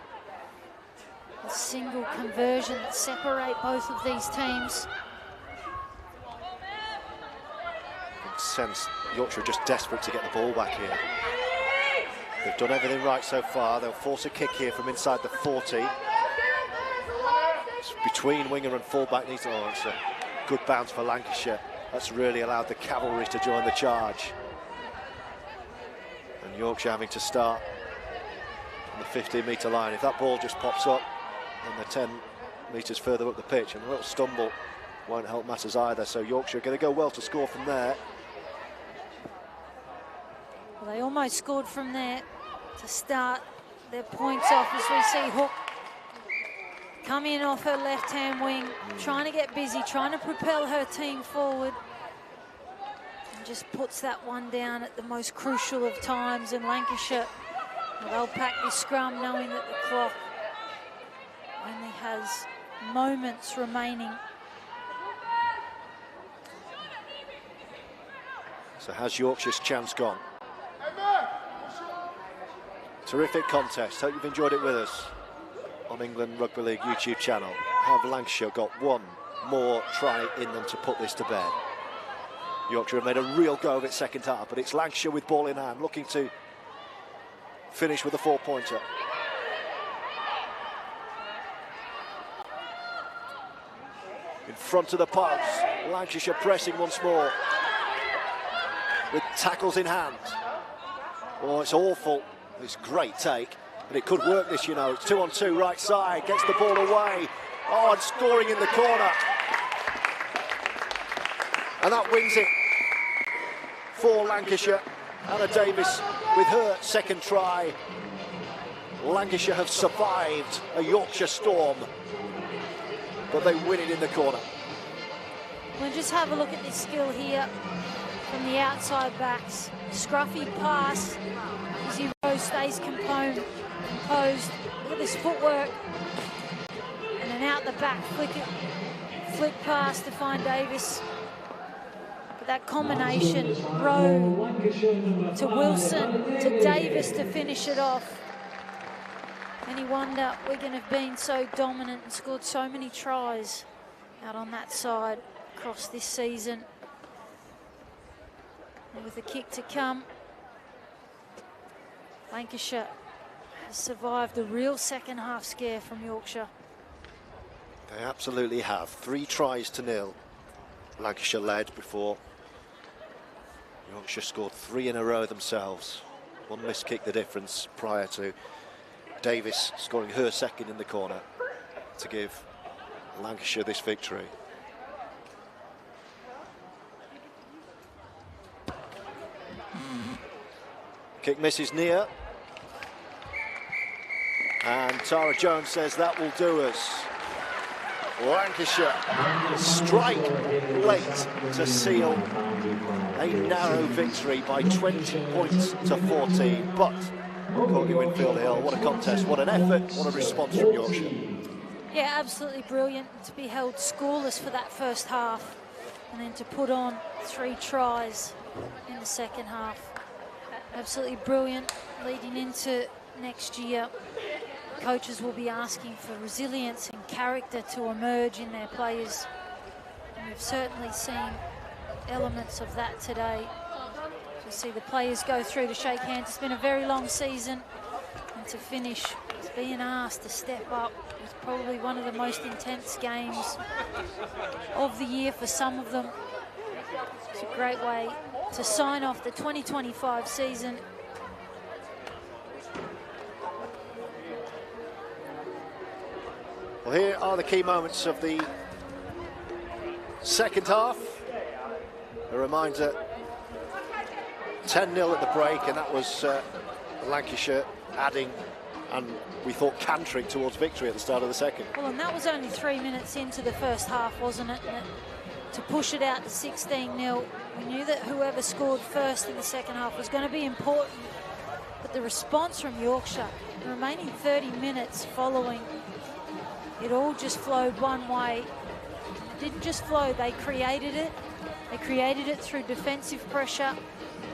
A single conversion that separate both of these teams. I can sense Yorkshire are just desperate to get the ball back here. They've done everything right so far. They'll force a kick here from inside the 40. It's between winger and fullback. It's a good bounce for Lancashire. That's really allowed the cavalry to join the charge. And Yorkshire having to start on the 15-metre line. If that ball just pops up and they're 10 metres further up the pitch, and a little stumble won't help matters either. So Yorkshire are going to go well to score from there. Well, they almost scored from there to start their points off, as we see Hook come in off her left-hand wing, trying to get busy, trying to propel her team forward. And just puts that one down at the most crucial of times. And Lancashire, well, they'll pack this scrum knowing that the clock only has moments remaining. So has Yorkshire's chance gone? Terrific contest. Hope you've enjoyed it with us on England Rugby League YouTube channel. Have Lancashire got one more try in them to put this to bed? Yorkshire have made a real go of it second half, but it's Lancashire with ball in hand, looking to finish with a 4-pointer. In front of the post, Lancashire pressing once more with tackles in hand. Oh, it's awful. It's a great take, and it could work this, you know. It's 2-on-2 right side, gets the ball away. Oh, and scoring in the corner. And that wins it for Lancashire. Anna Davis with her second try. Lancashire have survived a Yorkshire storm, but they win it in the corner. We'll just have a look at this skill here from the outside backs. Scruffy pass. Izzy Rowe stays composed. Look at this footwork. And then out the back, flick pass to find Davis. But that combination, Rowe to Wilson to Davis to finish it off. Any wonder Wigan have been so dominant and scored so many tries out on that side across this season. And with a kick to come, Lancashire has survived a real second half scare from Yorkshire. They absolutely have. 3 tries to 0. Lancashire led before Yorkshire scored 3 in a row themselves. One missed kick the difference prior to Davis scoring her second in the corner to give Lancashire this victory. Kick misses near. And Tara Jones says that will do us. Lancashire strike late to seal a narrow victory by 20 points to 14. But Corky Winfield Hill, what a contest, what an effort, what a response from Yorkshire. Yeah, absolutely brilliant to be held scoreless for that first half and then to put on 3 tries in the second half. Absolutely brilliant leading into next year. Coaches will be asking for resilience and character to emerge in their players. And we've certainly seen elements of that today. You see the players go through to shake hands. It's been a very long season, and to finish being asked to step up was probably one of the most intense games of the year for some of them. It's a great way to sign off the 2025 season. Well, here are the key moments of the second half. A reminder, 10-0 at the break, and that was Lancashire adding and we thought cantering towards victory at the start of the second. Well, and that was only 3 minutes into the first half, wasn't it? And to push it out to 16-0, we knew that whoever scored first in the second half was going to be important. But the response from Yorkshire, the remaining 30 minutes following, it all just flowed one way. It didn't just flow, they created it. They created it through defensive pressure,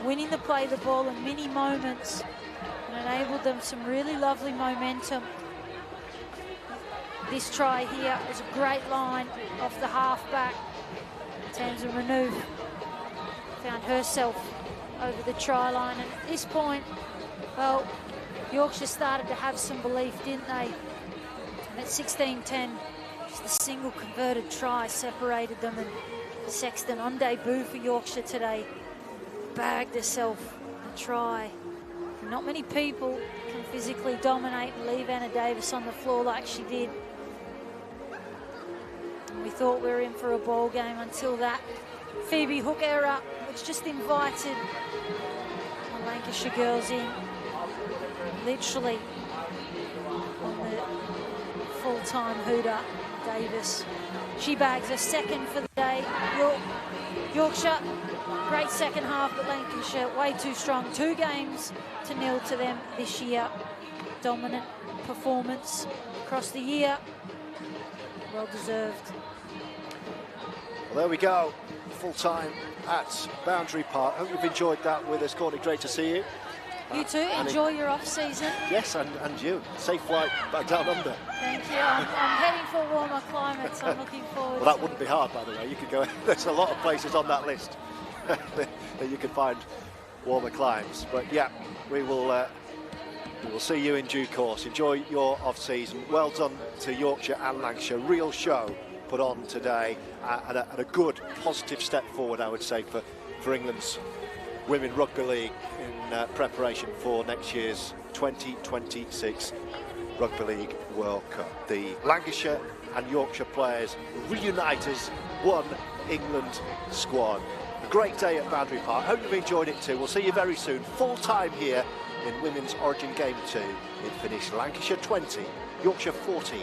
winning the play the ball in many moments, and enabled them some really lovely momentum. This try here was a great line off the half-back. Tamsin Renouf found herself over the try line, and at this point, well, Yorkshire started to have some belief, didn't they? And at 16-10, just a single converted try separated them, and Sexton, on debut for Yorkshire today, bagged herself a try. Not many people can physically dominate and leave Anna Davis on the floor like she did. And we thought we were in for a ball game until that Phoebe Hook error, which just invited the Lancashire girls in, literally on the full-time hooter, Davis. She bags her second for the day. Yorkshire, great second half, but Lancashire way too strong. 2 games to 0 to them this year. Dominant performance across the year. Well deserved. Well, there we go. Full time at Boundary Park. Hope you've enjoyed that with us, Courtney. Great to see you. You too. Enjoy your off-season. Yes, and you. Safe flight back down under. Thank you. I'm heading for warmer climates. I'm looking forward. Well, that wouldn't be hard, by the way. You could go. There's a lot of places on that list that you can find warmer climes. But yeah, we will see you in due course. Enjoy your off-season. Well done to Yorkshire and Lancashire. Real show put on today, and a good, positive step forward, I would say, for England's Women Rugby League in preparation for next year's 2026 Rugby League World Cup. The Lancashire and Yorkshire players reunite as one England squad. A great day at Boundary Park. Hope you've enjoyed it too. We'll see you very soon. Full time here in Women's Origin Game 2. It finished Lancashire 20, Yorkshire 14.